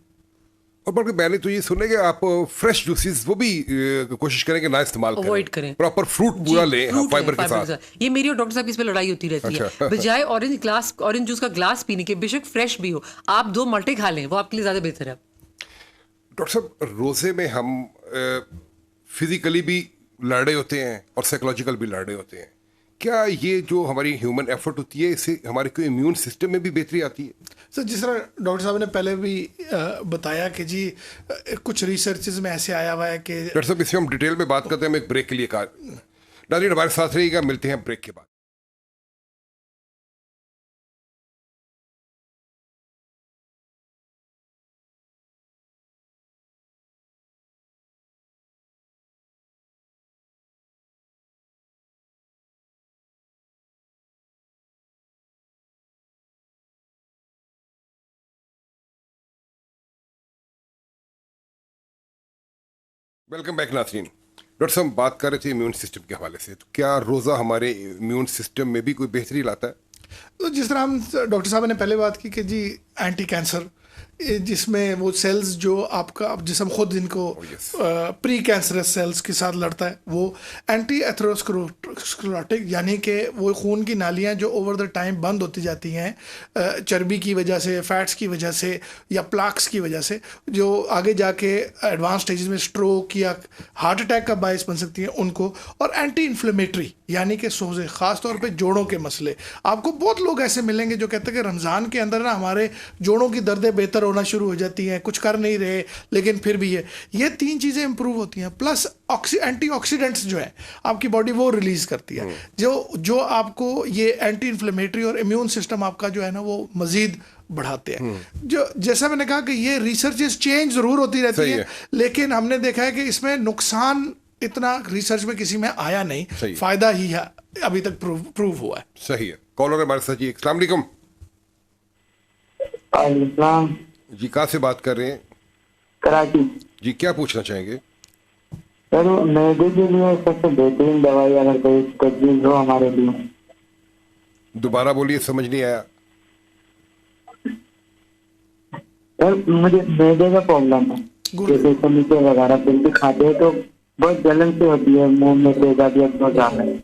और बल्कि मैंने तो ये सुना कि आप फ्रेश जूसेस वो भी कोशिश करें कि ना इस्तेमाल करें, अवॉइड करें, प्रॉपर फ्रूट पूरा लें फाइबर के साथ। ये मेरी और डॉक्टर साहब की इस पे लड़ाई होती रहती है। बजाय ऑरेंज जूस का ग्लास पीने के, बेशक फ्रेश भी हो, आप 2 मल्टे खा लें, वो आपके लिए ज्यादा बेहतर है। डॉक्टर साहब, रोजे में हम फिजिकली भी लड़ रहे होते हैं और साइकोलॉजिकल भी लड़ रहे होते हैं। क्या ये जो हमारी ह्यूमन एफर्ट होती है, इससे हमारे को इम्यून सिस्टम में भी बेहतरी आती है? सर, जिस तरह डॉक्टर साहब ने पहले भी बताया कि जी कुछ रिसर्चेज में ऐसे आया हुआ है कि डॉक्टर साहब इसमें हम डिटेल में बात करते हैं, हम एक ब्रेक के लिए कहा। नाज़रीन हमारे साथ रहिएगा, मिलते हैं ब्रेक के बाद। वेलकम बैक नाज़रीन। डॉक्टर साहब बात कर रहे थे इम्यून सिस्टम के हवाले से, तो क्या रोज़ा हमारे इम्यून सिस्टम में भी कोई बेहतरी लाता है? तो जिस तरह हम डॉक्टर साहब ने पहले बात की कि जी एंटी कैंसर, जिसमें वो सेल्स जो आपका जिसम खुद इनको प्री कैंसरस सेल्स के साथ लड़ता है, वो एंटी एथेरोस्क्लेरोटिक, यानी कि वो खून की नालियाँ जो ओवर द टाइम बंद होती जाती हैं चर्बी की वजह से, फैट्स की वजह से या प्लाक्स की वजह से, जो आगे जाके एडवांस स्टेजेस में स्ट्रोक या हार्ट अटैक का बायस बन सकती हैं उनको, और एंटी इन्फ्लेमेटरी यानी कि सोजे, ख़ास तौर पे जोड़ों के मसले। आपको बहुत लोग ऐसे मिलेंगे जो कहते हैं कि रमज़ान के अंदर ना हमारे जोड़ों की दर्दें बेहतर होना शुरू हो जाती हैं, कुछ कर नहीं रहे लेकिन फिर भी ये 3 चीज़ें इंप्रूव होती हैं। प्लस एंटीऑक्सीडेंट्स जो है आपकी बॉडी वो रिलीज़ करती है, जो आपको ये एंटी इन्फ्लेमेटरी और इम्यून सिस्टम आपका जो है ना वो मज़ीद बढ़ाते हैं। जो जैसा मैंने कहा कि ये रिसर्चेस चेंज ज़रूर होती रहती है, लेकिन हमने देखा है कि इसमें नुकसान इतना रिसर्च में किसी में आया नहीं, फायदा ही है अभी तक प्रूव हुआ है। सही है। कॉलर हमारे साथ जी, अस्सलाम वालेकुम जी, कहाँ से बात कर रहे हैं? कराची जी, क्या पूछना चाहेंगे? सर, मैदे के लिए सबसे बेहतरीन दवाई अगर कोई तजवीज़ हो हमारे लिए। दोबारा बोलिए, समझ नहीं आया। सर, मुझे मैदे का प्रॉब्लम है, जैसे फर्नीचर वगैरह कुछ भी खाते हैं तो बहुत जलन से होती है, मुंह में तेजाब या तो जाना है।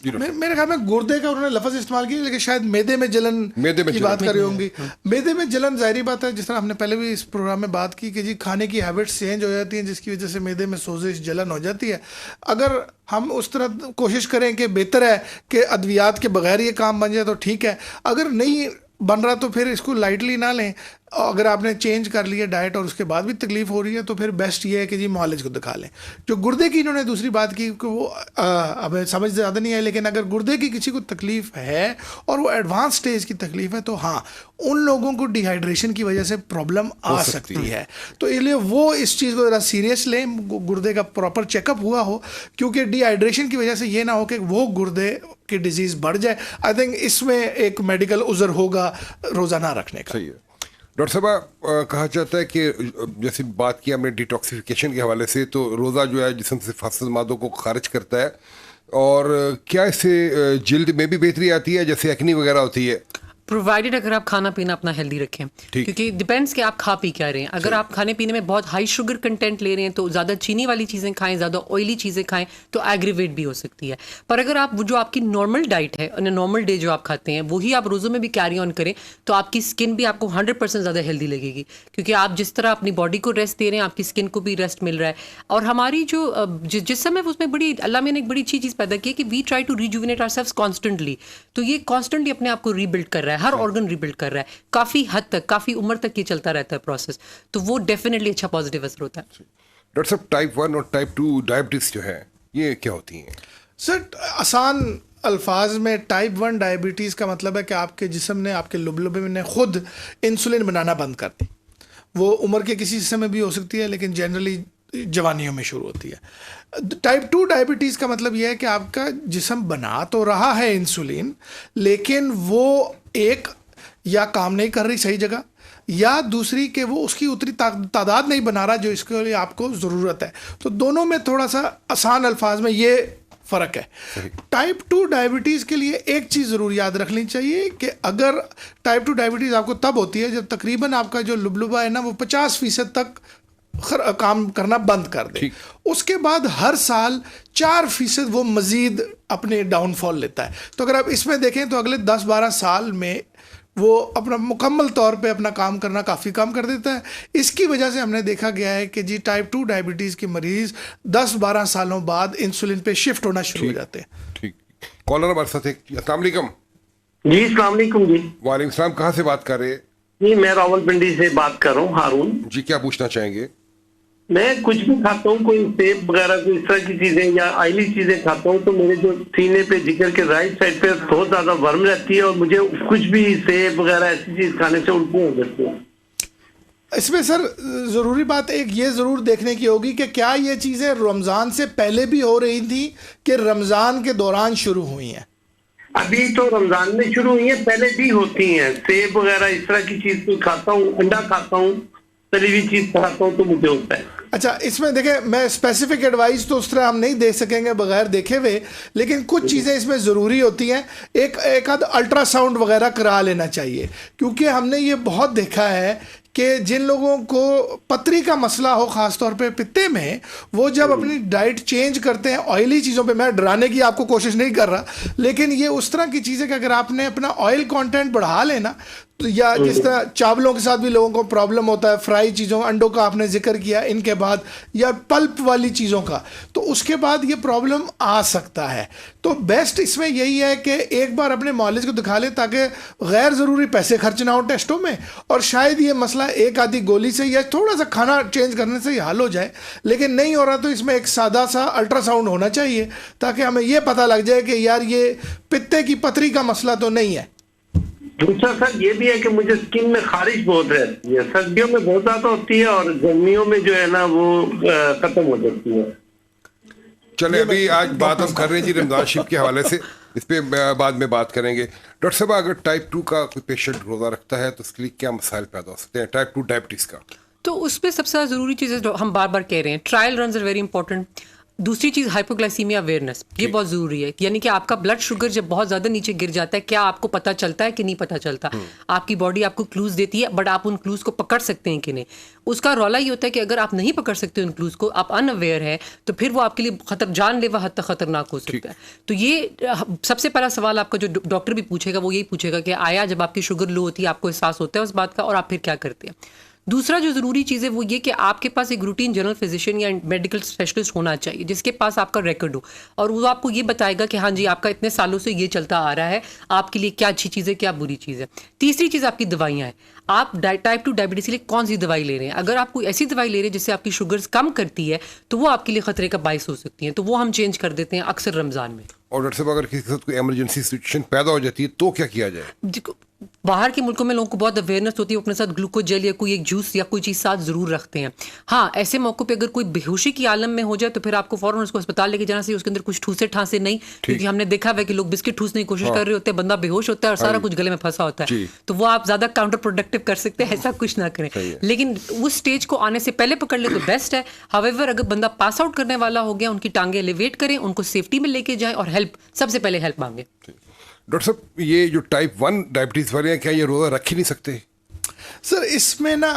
मेरे ख्याल में गुर्दे का उन्होंने लफ्ज इस्तेमाल किया, लेकिन शायद मैदे में जलन की बात कर रही होंगी। मैदे में जलन जाहिर बात है, जिस तरह हमने पहले भी इस प्रोग्राम में बात की कि जी खाने की हैबिट्स चेंज हो जाती हैं, जिसकी वजह से मैदे में सोजिश, जलन हो जाती है। अगर हम उस तरह कोशिश करें कि बेहतर है कि अद्वियात के बगैर ये काम बन जाए तो ठीक है, अगर नहीं बन रहा तो फिर इसको लाइटली ना लें। अगर आपने चेंज कर लिया डाइट और उसके बाद भी तकलीफ हो रही है तो फिर बेस्ट ये है कि जी मुआलिज को दिखा लें। जो गुर्दे की इन्होंने दूसरी बात की कि वो अब समझ ज़्यादा नहीं है, लेकिन अगर गुर्दे की किसी को तकलीफ है और वो एडवांस स्टेज की तकलीफ है तो हाँ, उन लोगों को डिहाइड्रेशन की वजह से प्रॉब्लम आ सकती है। तो इसलिए वो इस चीज़ को ज़रा सीरियस लें, गुर्दे का प्रॉपर चेकअप हुआ हो, क्योंकि डिहाइड्रेशन की वजह से ये ना हो कि वो गुर्दे की डिजीज़ बढ़ जाए। आई थिंक इसमें एक मेडिकल उज़र होगा रोज़ा ना रखने का। सही है। डॉक्टर साहब, कहा जाता है कि जैसे बात की हमने डिटॉक्सिफिकेशन के हवाले से, तो रोज़ा जो है जिस्म से फासिद मादों को खारिज करता है, और क्या इससे जिल्द में भी बेहतरी आती है, जैसे एक्नी वगैरह होती है? प्रोवाइडेड अगर आप खाना पीना अपना हेल्दी रखें, क्योंकि डिपेंड्स कि आप खा पी क्या रहे हैं। अगर आप खाने पीने में बहुत हाई शुगर कंटेंट ले रहे हैं तो ज़्यादा चीनी वाली चीज़ें खाएं, ज़्यादा ऑयली चीज़ें खाएं तो एग्रीवेट भी हो सकती है। पर अगर आप जो आपकी नॉर्मल डाइट है और नॉर्मल डे जो आप खाते हैं वही आप रोज़ों में भी कैरी ऑन करें तो आपकी स्किन भी आपको 100% ज़्यादा हेल्दी लगेगी, क्योंकि आप जिस तरह अपनी बॉडी को रेस्ट दे रहे हैं आपकी स्किन को भी रेस्ट मिल रहा है। और हमारी जो जिस समय उसमें बड़ी अल्लाह ने एक बड़ी अच्छी चीज़ पैदा की कि we try to rejuvenate ourselves constantly, तो ये कॉन्स्टेंटली अपने आप को रीबिल्ड कर रहा है, हर ऑर्गन रीबिल्ड कर रहा है, काफ़ी हद तक काफ़ी उम्र तक ये चलता रहता है प्रोसेस, तो वो डेफिनेटली अच्छा पॉजिटिव असर होता है। डॉक्टर साहब, टाइप 1 और टाइप 2 डायबिटीज़ जो है ये क्या होती हैं? सर आसान अल्फाज में टाइप 1 डायबिटीज़ का मतलब है कि आपके जिस्म ने, आपके लुबलुबे ने खुद इंसुलिन बनाना बंद कर दी। वो उम्र के किसी हिस्से में भी हो सकती है लेकिन जनरली जवानियों में शुरू होती है। टाइप 2 डायबिटीज़ का मतलब यह है कि आपका जिस्म बना तो रहा है इंसुलिन, लेकिन वो एक या काम नहीं कर रही सही जगह, या दूसरी कि वो उसकी उतनी तादाद नहीं बना रहा जो इसके लिए आपको ज़रूरत है। तो दोनों में थोड़ा सा आसान अल्फाज में ये फ़र्क है। टाइप 2 डायबिटीज़ के लिए एक चीज़ ज़रूर याद रखनी चाहिए कि अगर टाइप 2 डायबिटीज़ आपको तब होती है जब तकरीबन आपका जो लुबलुबा है ना वो 50% तक काम करना बंद कर दे। उसके बाद हर साल 4% वो मज़ीद अपने डाउनफॉल लेता है। तो अगर आप इसमें देखें तो अगले 10-12 साल में वो अपना मुकम्मल तौर पे अपना काम करना काफ़ी कम कर देता है। इसकी वजह से हमने देखा गया है कि जी टाइप 2 डायबिटीज़ के मरीज़ 10-12 सालों बाद इंसुलिन पे शिफ्ट होना शुरू हो जाते हैं। ठीक, कॉलर हमारे साथ है। अस्सलाम वालेकुम। जी अस्सलाम वालेकुम जी। वालेकुम सलाम। कहाँ से बात कर रहे हैं? जी मैं रावलपिंडी से बात कर रहा हूँ, हारून जी। क्या पूछना चाहेंगे? मैं कुछ भी खाता हूँ, कोई सेब वगैरह कोई इस तरह की चीजें या ऑयली चीजें खाता हूँ तो मेरे जो सीने पे, जिगर के राइट साइड पे बहुत ज्यादा वर्म रहती है और मुझे कुछ भी सेब वगैरह ऐसी चीज खाने से उल्टी हो जाती है। इसमें सर ज़रूरी बात एक ये ज़रूर देखने की होगी कि क्या ये चीज़ें रमज़ान से पहले भी हो रही थी कि रमज़ान के दौरान शुरू हुई हैं? अभी तो रमजान में शुरू हुई है, पहले भी होती हैं। सेब वगैरह इस तरह की चीज खाता हूँ, अंडा खाता हूँ, तली हुई चीज खाता हूँ तो मुझे होता है। अच्छा, इसमें देखें मैं स्पेसिफिक एडवाइस तो उस तरह हम नहीं दे सकेंगे बगैर देखे हुए, लेकिन कुछ चीज़ें इसमें ज़रूरी होती हैं। एक आध अल्ट्रासाउंड वगैरह करा लेना चाहिए, क्योंकि हमने ये बहुत देखा है कि जिन लोगों को पथरी का मसला हो, ख़ास तौर पे पित्ते में, वो जब अपनी डाइट चेंज करते हैं ऑयली चीज़ों पे, मैं डराने की आपको कोशिश नहीं कर रहा, लेकिन ये उस तरह की चीज़ है कि अगर आपने अपना ऑयल कंटेंट बढ़ा लेना तो, या जिस तरह चावलों के साथ भी लोगों को प्रॉब्लम होता है, फ्राई चीज़ों, अंडों का आपने जिक्र किया, इनके बाद या पल्प वाली चीज़ों का, तो उसके बाद ये प्रॉब्लम आ सकता है। तो बेस्ट इसमें यही है कि एक बार अपने मौलिज को दिखा लें ताकि गैर ज़रूरी पैसे खर्च ना हो टेस्टों में, और शायद ये मसला एक आधी गोली से या थोड़ा सा खाना चेंज करने से ही हल हो जाए। लेकिन नहीं हो रहा तो इसमें एक सादा सा अल्ट्रासाउंड होना चाहिए ताकि हमें ये पता लग जाए कि यार ये पित्ते की पथरी का मसला तो नहीं है। दूसरा सर ये भी है कि मुझे स्किन में खारिश बहुत रहती है, सर्दियों में बहुत ज्यादा होती है और गर्मियों में जो है ना वो खत्म हो जाती है। चले अभी आज बात हम कर रहे हैं जी रमजान शरीफ के हवाले से, इस पे बाद में बात करेंगे। डॉक्टर साहब, अगर टाइप 2 का कोई पेशेंट रोजा रखता है तो उसके लिए क्या मसाइल पैदा हो सकते हैं टाइप 2 डायबिटीज का? तो उस पर सबसे ज़्यादा ज़रूरी चीज़ है जो हम बार बार कह रहे हैं, trial runs are very important. दूसरी चीज़ हाइपोग्लाइसीमिया अवेयरनेस, ये बहुत ज़रूरी है। यानी कि आपका ब्लड शुगर जब बहुत ज़्यादा नीचे गिर जाता है, क्या आपको पता चलता है कि नहीं पता चलता? आपकी बॉडी आपको क्लूज देती है, बट आप उन क्लूज को पकड़ सकते हैं कि नहीं। उसका रौला ये होता है कि अगर आप नहीं पकड़ सकते उन क्लूज को, आप अनअवेयर है, तो फिर वो आपके लिए जानलेवा हद तक खतरनाक हो सकता है। तो ये सबसे पहला सवाल आपका जो डॉक्टर भी पूछेगा वो यही पूछेगा कि आया जब आपकी शुगर लो होती है आपको एहसास होता है उस बात का, और आप फिर क्या करते हैं। दूसरा जो ज़रूरी चीज़ है वो ये कि आपके पास एक रूटीन जनरल फिजिशियन या मेडिकल स्पेशलिस्ट होना चाहिए जिसके पास आपका रिकॉर्ड हो, और वो आपको ये बताएगा कि हाँ जी आपका इतने सालों से ये चलता आ रहा है, आपके लिए क्या अच्छी चीज़ है क्या बुरी चीज़ है। तीसरी चीज़ आपकी दवाइयाँ हैं, आप टाइप 2 डायबिटीज़ के लिए कौन सी दवाई ले रहे हैं। अगर आप कोई ऐसी दवाई ले रहे हैं जिससे आपकी शुगर्स कम करती है तो वो आपके लिए खतरे का बाइस हो सकती है, तो वो हम चेंज कर देते हैं अक्सर रमज़ान में। और डॉक्टर साहब, अगर किसी के साथ कोई इमरजेंसी सिचुएशन पैदा हो जाती है तो क्या किया जाए? बाहर के मुल्कों में लोगों को बहुत अवेयरनेस होती है, वो अपने साथ ग्लूकोज जेल या कोई एक जूस या कोई चीज़ साथ ज़रूर रखते हैं। हाँ, ऐसे मौक़ों पे अगर कोई बेहोशी की आलम में हो जाए तो फिर आपको फ़ौरन उसको अस्पताल लेके जाना चाहिए। उसके अंदर कुछ ठूसे ठांसे नहीं, क्योंकि हमने देखा है कि लोग बिस्किट ठूसने की कोशिश कर रहे होते हैं, बंदा बेहोश होता है और सारा कुछ गले में फंसा होता है, तो वो आप ज़्यादा काउंटर प्रोडक्टिव कर सकते हैं, ऐसा कुछ ना करें। लेकिन उस स्टेज को आने से पहले पकड़ ले तो बेस्ट है। हावेवर अगर बंदा पास आउट करने वाला हो गया, उनकी टांगे एलिवेट करें, उनको सेफ्टी में लेके जाएं और हेल्प, सबसे पहले हेल्प मांगे। डॉक्टर साहब, ये जो टाइप 1 डायबिटीज वाले हैं, क्या ये रोज़ा रख ही नहीं सकते? सर इसमें ना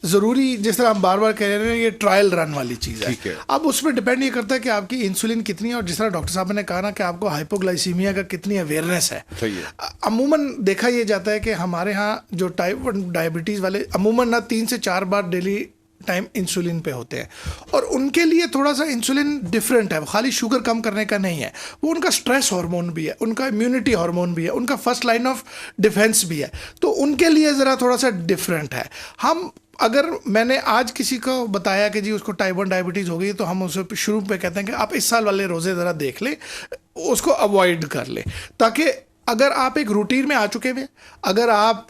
ज़रूरी, जिस तरह हम बार बार कह रहे हैं, ये ट्रायल रन वाली चीज़ है। अब उसमें डिपेंड ये करता है कि आपकी इंसुलिन कितनी है, और जिस तरह डॉक्टर साहब ने कहा ना कि आपको हाइपोग्लाइसीमिया का कितनी अवेयरनेस है। सही है। अमूमन देखा ये जाता है कि हमारे यहाँ जो टाइप 1 डायबिटीज़ वाले अमूमन ना 3 से 4 बार डेली टाइम इंसुलिन पे होते हैं, और उनके लिए थोड़ा सा इंसुलिन डिफरेंट है। वो खाली शुगर कम करने का नहीं है, वो उनका स्ट्रेस हार्मोन भी है, उनका इम्यूनिटी हार्मोन भी है, उनका फर्स्ट लाइन ऑफ डिफेंस भी है, तो उनके लिए ज़रा थोड़ा सा डिफरेंट है। हम अगर मैंने आज किसी को बताया कि जी उसको टाइप 1 डायबिटीज़ हो गई, तो हम उसे शुरू पे कहते हैं कि आप इस साल वाले रोज़े ज़रा देख लें, उसको अवॉइड कर लें, ताकि अगर आप एक रूटीन में आ चुके हैं, अगर आप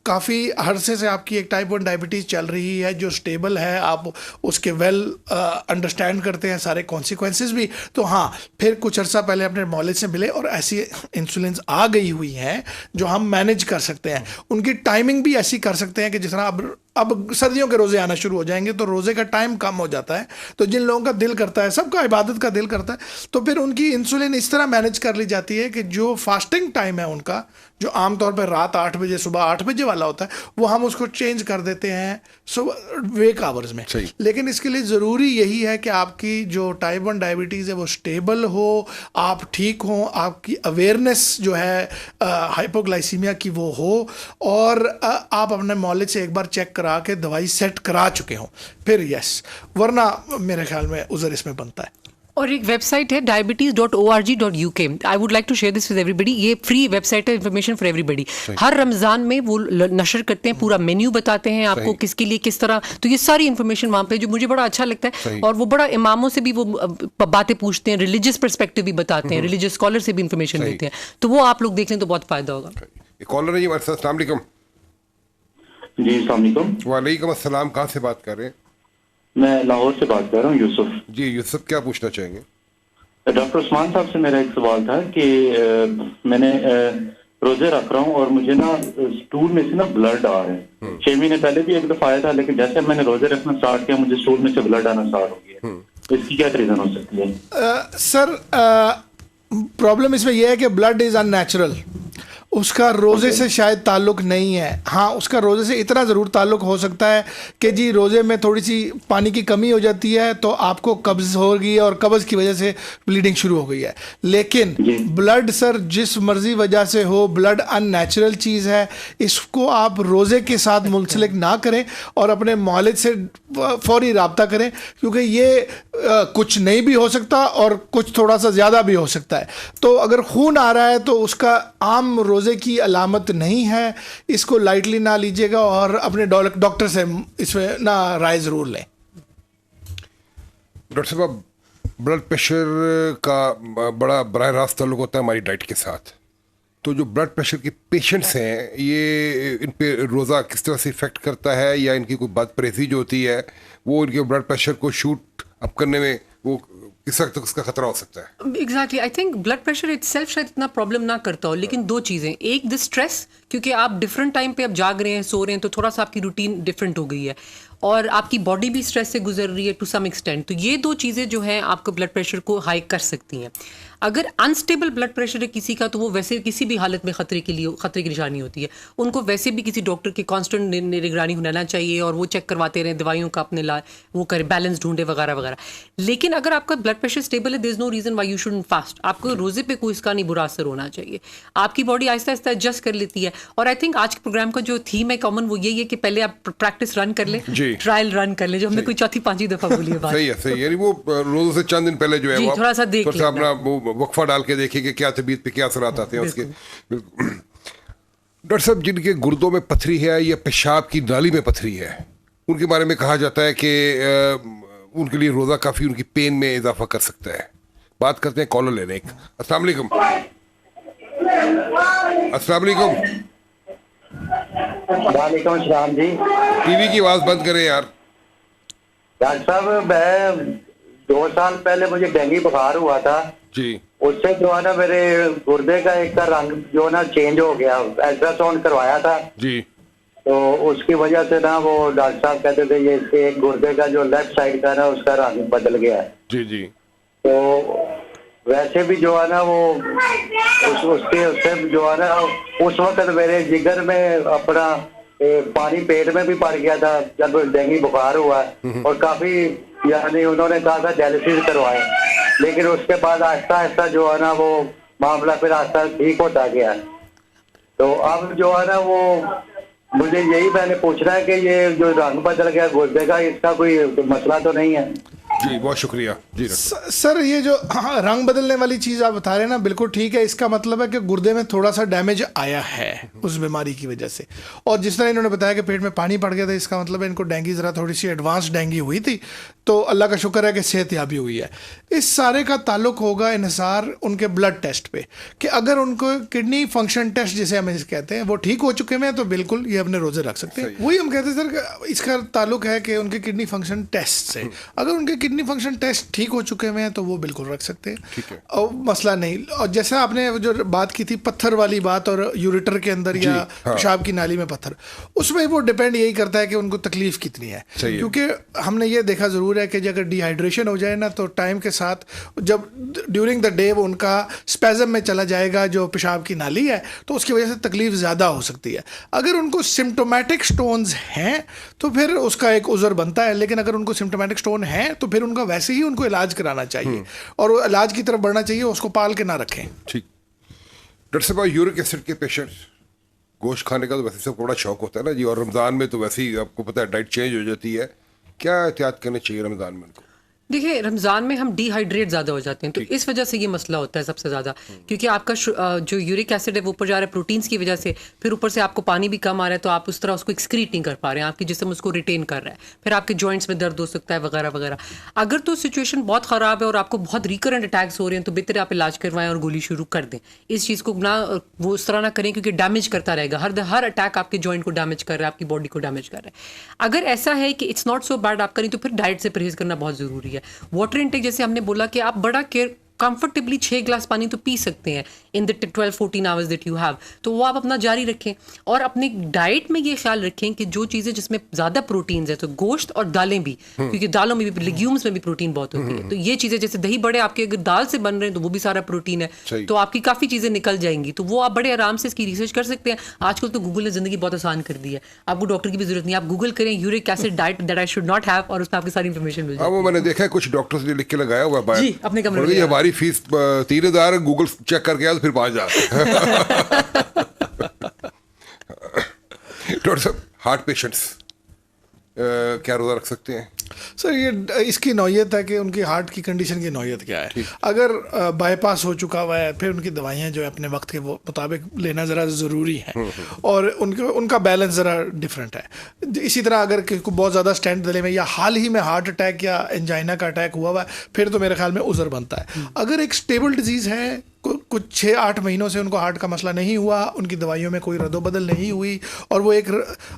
काफ़ी अरसे से आपकी एक टाइप 1 डायबिटीज़ चल रही है जो स्टेबल है, आप उसके वेल अंडरस्टैंड करते हैं सारे कॉन्सिक्वेंसेस भी, तो हाँ फिर कुछ अर्सा पहले अपने मौलिद से मिले, और ऐसी इंसुलिन आ गई हुई हैं जो हम मैनेज कर सकते हैं। उनकी टाइमिंग भी ऐसी कर सकते हैं कि जिस तरह अब सर्दियों के रोज़े आना शुरू हो जाएंगे, तो रोज़े का टाइम कम हो जाता है, तो जिन लोगों का दिल करता है, सबका इबादत का दिल करता है, तो फिर उनकी इंसुलिन इस तरह मैनेज कर ली जाती है कि जो फास्टिंग टाइम है उनका, जो आमतौर पर रात 8 बजे सुबह 8 बजे वाला होता है, वो हम उसको चेंज कर देते हैं सुबह वेक आवर्स में। लेकिन इसके लिए ज़रूरी यही है कि आपकी जो टाइप 1 डायबिटीज़ है वो स्टेबल हो, आप ठीक हो, आपकी अवेयरनेस जो है हाइपोग्लाइसीमिया की वो हो, और आप अपने मौलिद से एक बार चेक करा के दवाई सेट करा चुके हों, फिर यस, वरना मेरे ख्याल में उज़र इसमें बनता है। और एक वेबसाइट है diabetes.org.uk। I would like to share this with everybody. ये फ्री वेबसाइट है, इन्फॉर्मेशन फॉर एवरीबडी। हर रमज़ान में वो नशर करते हैं, पूरा मेन्यू बताते हैं आपको किसके लिए किस तरह, तो ये सारी इन्फॉर्मेशन वहाँ पे, जो मुझे बड़ा अच्छा लगता है। और वो बड़ा इमामों से भी वो बातें पूछते हैं, रिलीजियस पर्सपेक्टिव भी बताते हैं, रिलीजियस स्कॉलर से भी इन्फॉर्मेशन देते हैं, तो वो आप लोग देख लें तो बहुत फ़ायदा होगा। कॉलर है जी हमारे साथ। अस्सलाम वालेकुम। जी अस्सलाम वालेकुम। वालेकुम अस्सलाम। कहाँ से बात कर रहे हैं? मैं लाहौर से बात कर रहा हूँ, यूसुफ। जी यूसुफ, क्या पूछना चाहेंगे? डॉक्टर उस्मान साहब से मेरा एक सवाल था कि मैंने रोजे रख रहा हूँ और मुझे ना स्टूल में से ना ब्लड आ रहे हैं। 6 महीने पहले भी एक दफा आया था, लेकिन जैसे मैंने रोजे रखना स्टार्ट किया मुझे स्टूल में से ब्लड आना स्टार्ट हो गया। इसकी क्या रीजन हो सकती है? सर प्रॉब्लम इसमें यह है कि ब्लड इज़ अननेचुरल, उसका रोज़े से शायद ताल्लुक़ नहीं है। हाँ, उसका रोज़े से इतना ज़रूर ताल्लुक़ हो सकता है कि जी रोज़े में थोड़ी सी पानी की कमी हो जाती है तो आपको कब्ज़ हो गई है और कब्ज़ की वजह से ब्लीडिंग शुरू हो गई है। लेकिन ब्लड सर जिस मर्ज़ी वजह से हो, ब्लड अननेचुरल चीज़ है, इसको आप रोज़े के साथ मुंसलिक ना करें और अपने मौलिद से फ़ौरी रब्ता करें, क्योंकि ये कुछ नहीं भी हो सकता और कुछ थोड़ा सा ज़्यादा भी हो सकता है। तो अगर खून आ रहा है तो उसका आम रोज़े की अलामत नहीं है, इसको लाइटली ना लीजिएगा और अपने डॉक्टर से इसमें ना राय ज़रूर लें। डॉक्टर साहब, ब्लड प्रेशर का बड़ा बराह रास्त ताल्लुक़ होता है हमारी डाइट के साथ, तो जो ब्लड प्रेशर के पेशेंट्स हैं, ये इन पे रोज़ा किस तरह से इफ़ेक्ट करता है, या इनकी कोई बद परहेज़ी जो होती है वो इनके ब्लड प्रेशर को शूट अप करने में वो किस हद तक उसका खतरा हो सकता है? Exactly, I think blood pressure itself शायद इतना प्रॉब्लम ना करता हो, लेकिन 2 चीज़ें, एक द स्ट्रेस, क्योंकि आप डिफरेंट टाइम पे आप जाग रहे हैं, सो रहे हैं, तो थोड़ा सा आपकी रूटीन डिफरेंट हो गई है और आपकी बॉडी भी स्ट्रेस से गुजर रही है टू सम एक्सटेंट, तो ये 2 चीज़ें जो हैं आपको ब्लड प्रेशर को हाई कर सकती हैं। अगर अनस्टेबल ब्लड प्रेशर है किसी का, तो वो वैसे किसी भी हालत में खतरे की निशानी होती है। उनको वैसे भी किसी डॉक्टर की कांस्टेंट निगरानी होना चाहिए और वो चेक करवाते रहें, दवाइयों का अपने वो करें, बैलेंस ढूंढे वगैरह वगैरह। लेकिन अगर आपका ब्लड प्रेशर स्टेबल है, there is no reason why you shouldn't fast. आपको रोजे पे कोई इसका नहीं बुरा असर होना चाहिए, आपकी बॉडी आहिस्ता आहिस्ता एडजस्ट कर लेती है। और आई थिंक आज के प्रोग्राम का जो थीम है कॉमन, वो यही है कि पहले आप प्रैक्टिस रन कर लें, ट्रायल रन कर लें, जो हमने कोई 4-5 दफा बोली है बात। सही है, सही है। यानी वो रोज़े से चंद दिन पहले जो है थोड़ा सा देख लें, अपना वो वक्फा डाल के देखिए कि क्या तबीयत पे क्या असरात आते हैं उसके। डॉक्टर साहब, जिनके गुर्दों में पथरी है या पेशाब की नाली में पथरी है, उनके बारे में कहा जाता है कि उनके लिए रोज़ा काफ़ी उनकी पेन में इजाफा कर सकता है। बात करते हैं, कॉलर ले रहे हैं। अस्सलाम वालेकुम। अस्सलाम वालेकुम। वालेकुम अस्सलाम जी। टीवी की आवाज़ बंद करें यार। डॉक्टर साहब, मैं 2 साल पहले मुझे डेंगू बुखार हुआ था जी। उससे जो है ना मेरे गुर्दे का एक का रंग जो ना चेंज हो गया। अल्ट्रासाउंड करवाया था जी, तो उसकी वजह से ना वो डॉक्टर साहब कहते थे ये एक गुर्दे का जो लेफ्ट साइड का ना उसका रंग बदल गया है। जी जी। तो वैसे भी जो है ना वो उससे जो है ना उस वक्त मेरे जिगर में अपना पानी पेट में भी पड़ गया था जब डेंगू बुखार हुआ, और काफी यानी उन्होंने कहा था डायलिसिस करवाएं, लेकिन उसके बाद आहिस्ता आहिस्ता जो है ना वो मामला फिर आहिस्ता ठीक होता गया। तो अब जो है ना वो मुझे यही मैंने पूछना है कि ये जो रंग बदल गया गुर्दे का, इसका कोई मसला तो नहीं है? जी बहुत शुक्रिया जी सर। ये जो रंग बदलने वाली चीज़ आप बता रहे हैं ना, बिल्कुल ठीक है। इसका मतलब है कि गुर्दे में थोड़ा सा डैमेज आया है उस बीमारी की वजह से, और जिस तरह इन्होंने बताया कि पेट में पानी पड़ गया था, इसका मतलब है इनको डेंगू ज़रा थोड़ी सी एडवांस डेंगू हुई थी, तो अल्लाह का शुक्र है कि सेहत याबी हुई है। इस सारे का ताल्लुक होगा इन्हिसार उनके ब्लड टेस्ट पे, कि अगर उनको किडनी फंक्शन टेस्ट जिसे हम कहते हैं वो ठीक हो चुके हैं तो बिल्कुल ये अपने रोजे रख सकते हैं। वही हम कहते हैं सर, इसका ताल्लुक है कि उनके किडनी फंक्शन टेस्ट से, अगर उनके किडनी फंक्शन टेस्ट ठीक हो चुके हैं तो वो बिल्कुल रख सकते हैं, और मसला नहीं। और जैसा आपने जो बात की थी पत्थर वाली बात, और यूरेटर के अंदर या पेशाब की नाली में पत्थर, उसमें वो डिपेंड यही करता है कि उनको तकलीफ कितनी है, क्योंकि हमने ये देखा ज़रूर है कि अगर डिहाइड्रेशन हो जाए ना तो टाइम के साथ जब ड्यूरिंग द डे वो उनका स्पेज़म में चला जाएगा जो पेशाब की नाली है, तो उसकी वजह से तकलीफ ज़्यादा हो सकती है। अगर उनको सिम्टोमेटिक स्टोन्स हैं तो फिर उसका एक उज़र बनता है, लेकिन अगर उनको सिम्टोमेटिक स्टोन है तो फिर उनका वैसे ही उनको इलाज कराना चाहिए और वो इलाज की तरफ बढ़ना चाहिए, उसको पाल के ना रखें। ठीक। डॉक्टर साहब, यूरिक एसिड के पेशेंट्स, गोश्त खाने का तो वैसे सबको बड़ा शौक होता है ना जी, और रमज़ान में तो वैसे ही आपको पता है डाइट चेंज हो जाती है, क्या एहतियात करनी चाहिए रमज़ान में उनको? देखिए, रमज़ान में हम डिहाइड्रेट ज़्यादा हो जाते हैं, तो इस वजह से ये मसला होता है सबसे ज़्यादा, क्योंकि आपका जो यूरिक एसिड है वो ऊपर जा रहा है प्रोटीन्स की वजह से, फिर ऊपर से आपको पानी भी कम आ रहा है, तो आप उस तरह उसको एक्सक्रीट नहीं कर पा रहे हैं, आपकी जिस्म उसको रिटेन कर रहा है, फिर आपके जॉइंट्स में दर्द हो सकता है वगैरह वगैरह। अगर तो सिचुएशन बहुत ख़राब है और आपको बहुत रिकरेंट अटैक्स हो रहे हैं तो बेहतर आप इलाज करवाएं और गोली शुरू कर दें। इस चीज़ को ना वो उस तरह ना करें, क्योंकि डैमेज करता रहेगा, हर अटैक आपके जॉइंट को डैमेज कर रहा है, आपकी बॉडी को डैमेज कर रहा है। अगर ऐसा है कि इट्स नॉट सो बैड आप करें, तो फिर डाइट से परहेज़ करना बहुत ज़रूरी है। वाटर इंटेक, जैसे हमने बोला कि आप बड़ा केयर कंफर्टेबली 6 ग्लास पानी तो पी सकते हैं in the 12-14 hours that you have, तो वो आप अपना जारी रखें। और अपनी डाइट में ये ख्याल रखें कि जो चीज़ें जिसमें ज़्यादा प्रोटीन्स है, तो गोश्त और दालें भी, क्योंकि दालों में भी, लेग्यूम्स में भी प्रोटीन बहुत होती है, तो ये चीज़ें जैसे दही बड़े आपके अगर दाल से बन रहे हैं तो वो भी सारा प्रोटीन है, तो आपकी काफ़ी चीज़ें निकल जाएंगी, तो वो आप बड़े आराम से इसकी रिसर्च कर सकते हैं। आजकल तो गूगल ने ज़िंदगी बहुत आसान कर दी है, आपको डॉक्टर की भी जरूरत नहीं, आप गूगल करें uric acid diet that I should not have, और उसमें आपकी सारी इन्फॉर्मेशन मिल जाएगी। वो मैंने देखा है कुछ डॉक्टर्स ने लिख के लगाया हुआ है जी अपने कमरे में, हमारी फीस 3,000, गूगल चेक करके आया तो फिर 5,000। डॉक्टर साहब, हार्ट पेशेंट्स क्या रोज़ा रख सकते हैं? सर ये इसकी नौयत है कि उनकी हार्ट की कंडीशन की नौयत क्या है। अगर बाईपास हो चुका हुआ है, फिर उनकी दवाइयाँ जो है अपने वक्त के वो मुताबिक लेना ज़रा ज़रूरी है, और उनका बैलेंस ज़रा डिफरेंट है। इसी तरह अगर किसी को बहुत ज़्यादा स्टेंट गले में या हाल ही में हार्ट अटैक या एंजाइना का अटैक हुआ है, फिर तो मेरे ख्याल में उज़र बनता है। अगर एक स्टेबल डिजीज़ है, कुछ 6-8 महीनों से उनको हार्ट का मसला नहीं हुआ, उनकी दवाइयों में कोई रद्दोबदल नहीं हुई, और वो एक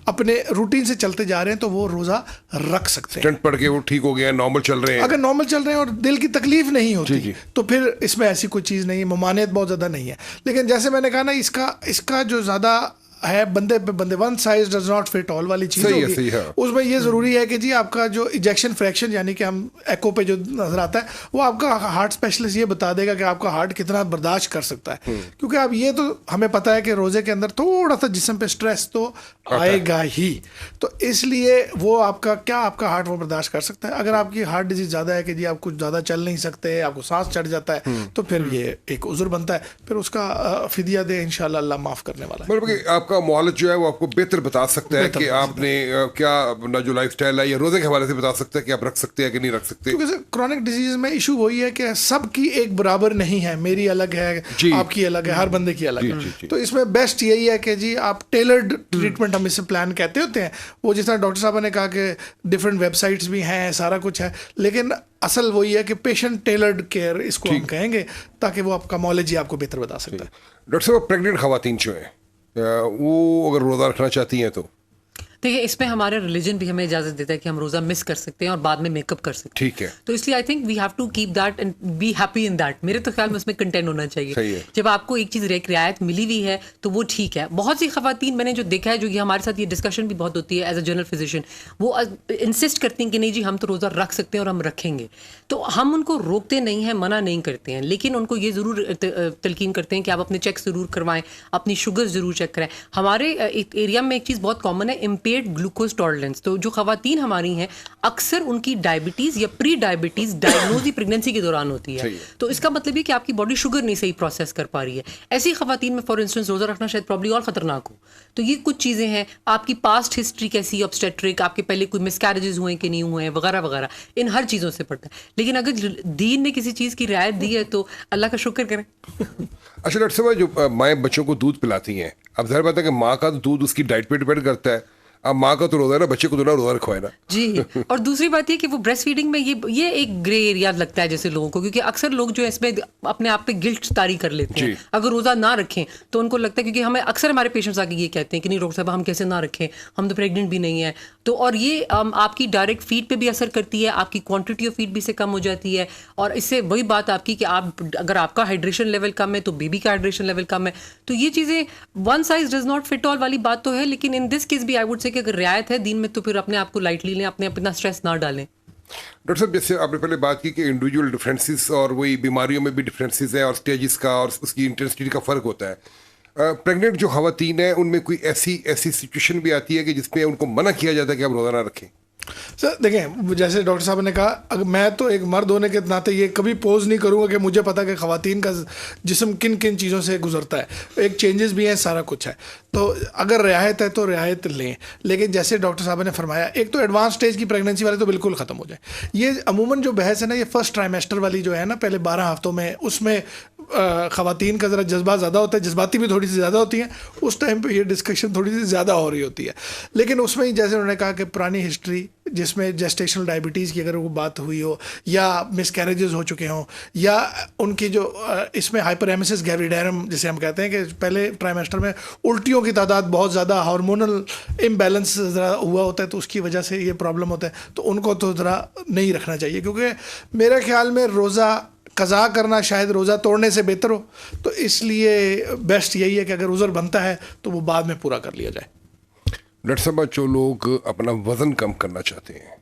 अपने रूटीन से चलते जा रहे हैं, तो वो रोज़ा रख सकते हैं। स्टेंट पड़ के वो ठीक हो गया, नॉर्मल चल रहे हैं, अगर नॉर्मल चल रहे हैं और दिल की तकलीफ नहीं होती तो फिर इसमें ऐसी कोई चीज़ नहीं है, ममानियत बहुत ज़्यादा नहीं है। लेकिन जैसे मैंने कहा ना, इसका जो ज़्यादा है बंदे पे बंदे, one size does not fit all वाली चीज़ होगी, उसमें ये ज़रूरी है कि जी आपका जो इजेक्शन फ्रैक्शन, यानी कि हम एको पे जो नज़र आता है, वो आपका हार्ट स्पेशलिस्ट ये बता देगा कि आपका हार्ट कितना बर्दाश्त कर सकता है, क्योंकि अब ये तो हमें पता है कि रोज़े के अंदर थोड़ा सा जिस्म पे स्ट्रेस तो आएगा ही, तो इसलिए वो आपका हार्ट वो बर्दाश्त कर सकता है। अगर आपकी हार्ट डिजीज़ ज़्यादा है कि जी आप कुछ ज़्यादा चल नहीं सकते, आपको सांस चढ़ जाता है, तो फिर ये एक उज़्र बनता है, फिर उसका फिदिया दे, इंशाल्लाह अल्लाह माफ़ करने वाला है। मतलब आपका मौलद जो है वो आपको बेहतर बता सकता है कि आपने क्या अपना जो लाइफस्टाइल है या रोजे के हवाले से बता सकता है कि आप रख सकते हैं कि नहीं रख सकते, क्योंकि क्रॉनिक डिजीज में इशू वही है कि सबकी एक बराबर नहीं है, मेरी अलग है, आपकी अलग है, हर बंदे की अलग है, तो इसमें बेस्ट यही है कि जी आप टेलर्ड ट्रीटमेंट, हम इससे प्लान कहते होते हैं, वो जिस तरह डॉक्टर साहब ने कहा कि डिफरेंट वेबसाइट्स भी हैं, सारा कुछ है, लेकिन असल वही है कि पेशेंट टेलर्ड केयर इसको हम कहेंगे, ताकि वो आपका मॉलेज ही आपको बेहतर बता सकता है। डॉक्टर साहब, प्रेग्नेंट खवातीन जो है वो अगर रोज़ा रखना चाहती हैं तो देखिए इसमें हमारा रिलीजन भी हमें इजाजत देता है कि हम रोजा मिस कर सकते हैं और बाद में मेकअप कर सकते हैं। ठीक है। तो इसलिए I think we have to keep that and be happy in that. मेरे तो ख्याल में उसमें कंटेंट होना चाहिए। जब आपको एक चीज़ रियायत मिली हुई है तो वो ठीक है। बहुत सी खवातीन मैंने जो देखा है, जो कि हमारे साथ ये डिस्कशन भी बहुत होती है एज अ जनरल फिजिशियन, वो इंसिस्ट करती हैं कि नहीं जी हम तो रोज़ा रख सकते हैं और हम रखेंगे। तो हम उनको रोकते नहीं हैं, मना नहीं करते हैं, लेकिन उनको ये ज़रूर तलकीन करते हैं कि आप अपने चेक ज़रूर करवाएं, अपनी शुगर ज़रूर चेक कराएं। हमारे एरिया में एक चीज़ बहुत कॉमन है, इम्पेयर्ड ग्लूकोज टॉलरेंस। तो जो खवातीन हमारी हैं अक्सर उनकी डायबिटीज़ या प्री डायबिटीज़ डायग्नोज ही प्रेगनेंसी के दौरान होती है। तो इसका मतलब है कि आपकी बॉडी शुगर नहीं सही प्रोसेस कर पा रही है। ऐसी खवातीन में फॉर इंस्टेंस रोज़ा रखना शायद प्रॉब्ली और ख़तरनाक हो। तो ये कुछ चीज़ें हैं, आपकी पास्ट हिस्ट्री कैसी, ऑब्स्टेट्रिक, आपके पहले कोई मिसकैरेजेस हुए कि नहीं हुए हैं वगैरह वगैरह, इन हर चीज़ों से पड़ता है। लेकिन अगर दीन ने किसी चीज़ की रियायत दी है तो अल्लाह का शुक्र करें। अच्छा डॉक्टर साहब, जो माएँ बच्चों को दूध पिलाती हैं, अब ज़ाहिर बात है कि माँ का दूध उसकी डाइट पे डिपेंड करता है। अब माँ का तो रोज़ा है ना, बच्चे को तो ना रोज़ा रखवाए ना जी। और दूसरी बात ये कि वो ब्रेस्ट फीडिंग में ये एक ग्रे एरिया लगता है जैसे लोगों को, क्योंकि अक्सर लोग जो है इसमें अपने आप पे गिल्ट तारी कर लेते हैं अगर रोज़ा ना रखें तो उनको लगता है, क्योंकि हमें अक्सर हमारे पेशेंट्स आके ये कहते हैं कि नहीं डॉक्टर साहब हम कैसे ना रखें, हम तो प्रेग्नेंट भी नहीं है। तो और ये आपकी डायरेक्ट फीड पे भी असर करती है, आपकी क्वांटिटी ऑफ फीड भी से कम हो जाती है। और इससे वही बात आपकी कि आप अगर आपका हाइड्रेशन लेवल कम है तो बेबी का हाइड्रेशन लेवल कम है। तो ये चीज़ें one size does not fit all वाली बात तो है, लेकिन इन दिस केस भी आई वुड से कि अगर रियायत है दीन में तो फिर अपने आप को लाइटली लें, अपने अपना स्ट्रेस ना डालें। डॉक्टर साहब, जैसे आपने पहले बात की कि इंडिविजुअल डिफरेंसेस और वही बीमारियों में भी डिफरेंसेस हैं और स्टेजेस का और उसकी इंटेंसिटी का फ़र्क होता है। प्रेग्नेंट जो खवातीन हैं उनमें कोई ऐसी सिचुएशन भी आती है कि जिसमें उनको मना किया जाता है कि आप रोज़ा ना रखें? सर देखें, जैसे डॉक्टर साहब ने कहा, अगर मैं तो एक मर्द होने के नाते ये कभी पोज नहीं करूँगा कि मुझे पता कि ख़वातीन का जिस्म किन किन चीज़ों से गुजरता है, एक चेंजेस भी हैं, सारा कुछ है। तो अगर रियायत है तो रियायत लें, लेकिन जैसे डॉक्टर साहब ने फरमाया, एक तो एडवांस स्टेज की प्रेगनेंसी वाले तो बिल्कुल ख़त्म हो जाए। ये अमूमन जो बहस है ना, ये फर्स्ट ट्राइमेस्टर वाली जो है ना, पहले 12 हफ्तों में, उसमें ख़वातीन का ज़रा जज्बा ज़्यादा होता है, जज्बाती भी थोड़ी सी ज़्यादा होती हैं, उस टाइम पे ये डिस्कशन थोड़ी सी ज़्यादा हो रही होती है। लेकिन उसमें ही जैसे उन्होंने कहा कि पुरानी हिस्ट्री जिसमें जेस्टेशनल डायबिटीज़ की अगर वो बात हुई हो, या मिसकैरेजेस हो चुके हों, या उनकी जो इसमें हाइपरेमेसिस ग्रेविडेरम जिसे हम कहते हैं कि पहले ट्राइमेस्टर में उल्टियों की तादाद बहुत ज़्यादा, हार्मोनल इम्बैलेंस ज़रा हुआ होता है, तो उसकी वजह से ये प्रॉब्लम होता है। तो उनको तो ज़रा नहीं रखना चाहिए, क्योंकि मेरे ख्याल में रोज़ा कज़ा करना शायद रोज़ा तोड़ने से बेहतर हो। तो इसलिए बेस्ट यही है कि अगर उज़र बनता है तो वो बाद में पूरा कर लिया जाए। डॉक्टर साहब, जो लोग अपना वज़न कम करना चाहते हैं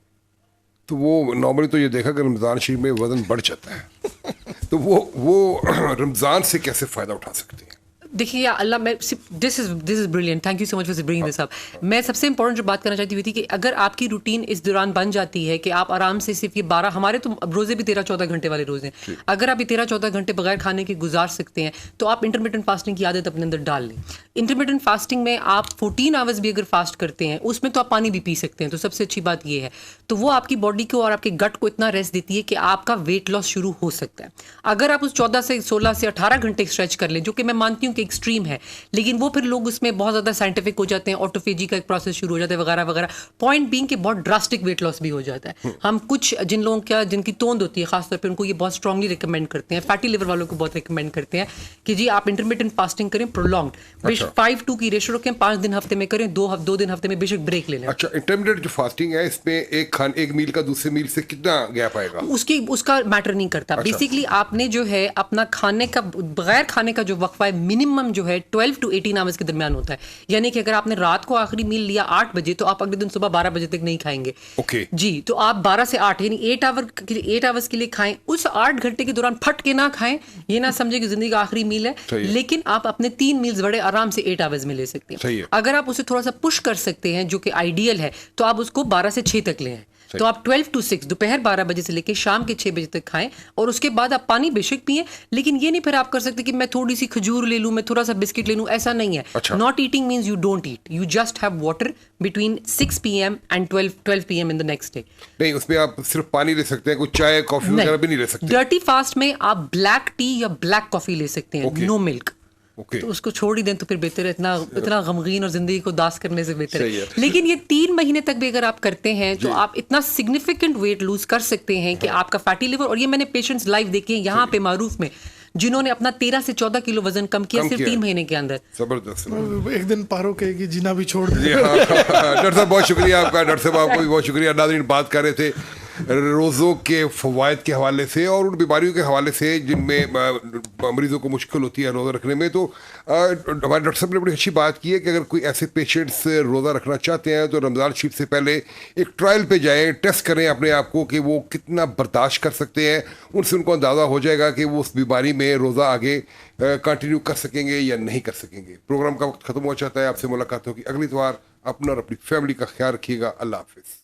तो वो नॉर्मली तो ये देखा कि रमज़ान शरीफ में वज़न बढ़ जाता है तो वो रमज़ान से कैसे फ़ायदा उठा सकते हैं? देखिए अल्लाह, मैं this is brilliant, thank you so much for bringing this up. मैं सबसे इंपॉर्टेंट जो बात करना चाहती हुई थी कि अगर आपकी रूटीन इस दौरान बन जाती है कि आप आराम से सिर्फ ये 12, हमारे तो रोज़े भी 13-14 घंटे वाले रोज़े हैं, अगर आप ये 13-14 घंटे बगैर खाने के गुजार सकते हैं तो आप इंटरमिटेंट फास्टिंग की आदत अपने अंदर डाल लें। इंटरमिटेंट फास्टिंग में आप 14 आवर्स भी अगर फास्ट करते हैं, उसमें तो आप पानी भी पी सकते हैं, तो सबसे अच्छी बात ये है। तो वो आपकी बॉडी को और आपके गट को इतना रेस्ट देती है कि आपका वेट लॉस शुरू हो सकता है। अगर आप उस 14 से 16 से 18 घंटे स्ट्रेच कर लें, जो कि मैं मानती हूँ कि एक्सट्रीम है, लेकिन वो फिर लोग उसमें बहुत ज़्यादा साइंटिफिक हो जाते हैं, ऑटोफेजी का एक प्रोसेस शुरू हो जाता है वगैरह वगैरह। पॉइंट बीइंग कि बहुत ड्रास्टिक वेट लॉस भी हो जाता है। हम कुछ जिन लोगों का जिनकी तोंद होती है खासतौर पे, उनको ये बहुत स्ट्रांगली रिकमेंड करते हैं, फैटी लिवर वालों को बहुत रिकमेंड करते हैं कि जी आप इंटरमिटेंट फास्टिंग करें, प्रोलॉन्ग्ड, बेशक 5-2 की रेशो रखें, 5 दिन हफ्ते में करें, 2 दिन हफ्ते में बेशक ब्रेक ले लें। अच्छा, इंटरमिटेंट जो फास्टिंग है इसमें एक मील का दूसरे मील से कितना गैप आएगा? उसका मैटर नहीं करता। बेसिकली आपने जो है अपना खाने का, बगैर खाने का जो वक्फा है मिनिमम जो है 12 to 18 आवर्स के दरमियान होता है। यानी कि अगर आपने रात को आखिरी मील लिया 8 बजे तो आप अगले दिन सुबह 12 बजे तक नहीं खाएंगे। ओके जी, तो आप 12 से 8 यानी 8 आवर्स के लिए खाएं। उस 8 घंटे के दौरान फट के ना खाएं, ये ना समझे कि जिंदगी का आखिरी मील है, लेकिन आप अपने 3 मील्स बड़े आराम से 8 आवर्स में ले सकते हैं। अगर आप उसे थोड़ा सा पुश कर सकते हैं, जो कि आइडियल है, तो आप उसको 12 से 6 तक लें। तो आप 12 to 6 दोपहर 12 बजे से लेकर शाम के 6 बजे तक खाएं, और उसके बाद आप पानी बेशक पिएं, लेकिन ये नहीं फिर आप कर सकते कि मैं थोड़ी सी खजूर ले लूं, मैं थोड़ा सा बिस्किट ले लूं, ऐसा नहीं है। Not eating means you don't eat, you just have water between 6 PM and 12 PM in the next day. नहीं, उसमें आप सिर्फ पानी ले सकते हैं, कुछ चाय कॉफी वगैरह भी नहीं ले सकते। डर्टी फास्ट में आप ब्लैक टी या ब्लैक कॉफी ले सकते हैं, नो मिल्क। तो उसको छोड़ ही दें तो फिर बेहतर है, इतना गमगीन और जिंदगी को दास करने से बेहतर है। लेकिन ये 3 महीने तक भी अगर आप करते हैं तो आप इतना सिग्निफिकेंट वेट लूज कर सकते हैं कि आपका फैटी लिवर, और ये मैंने पेशेंट्स लाइव देखे हैं यहाँ पे मारूफ में, जिन्होंने अपना 13 से 14 किलो वजन कम किया सिर्फ 3 महीने के अंदर। जबरदस्त। एक दिन पारो कहेगी जीना भी छोड़ जी हाँ, डॉक्टर साहब बहुत शुक्रिया आपका। डॉक्टर साहब आपको भी बहुत शुक्रिया। नाज़रीन, बात कर रहे थे रोज़ों के फ़वाइद के हवाले से और उन बीमारियों के हवाले से जिनमें मरीज़ों को मुश्किल होती है रोज़ा रखने में। तो हमारे डॉक्टर साहब ने बड़ी अच्छी बात की है कि अगर कोई ऐसे पेशेंट्स रोज़ा रखना चाहते हैं तो रमज़ान शरीफ से पहले एक ट्रायल पे जाएं, टेस्ट करें अपने आप को कि वो कितना बर्दाश्त कर सकते हैं। उनसे उनको अंदाज़ा हो जाएगा कि वो उस बीमारी में रोज़ा आगे कंटिन्यू कर सकेंगे या नहीं कर सकेंगे। प्रोग्राम का वक्त ख़त्म हो जाता है। आपसे मुलाकात होगी अगली बार। अपना और अपनी फैमिली का ख्याल रखिएगा। अल्लाह हाफिज़।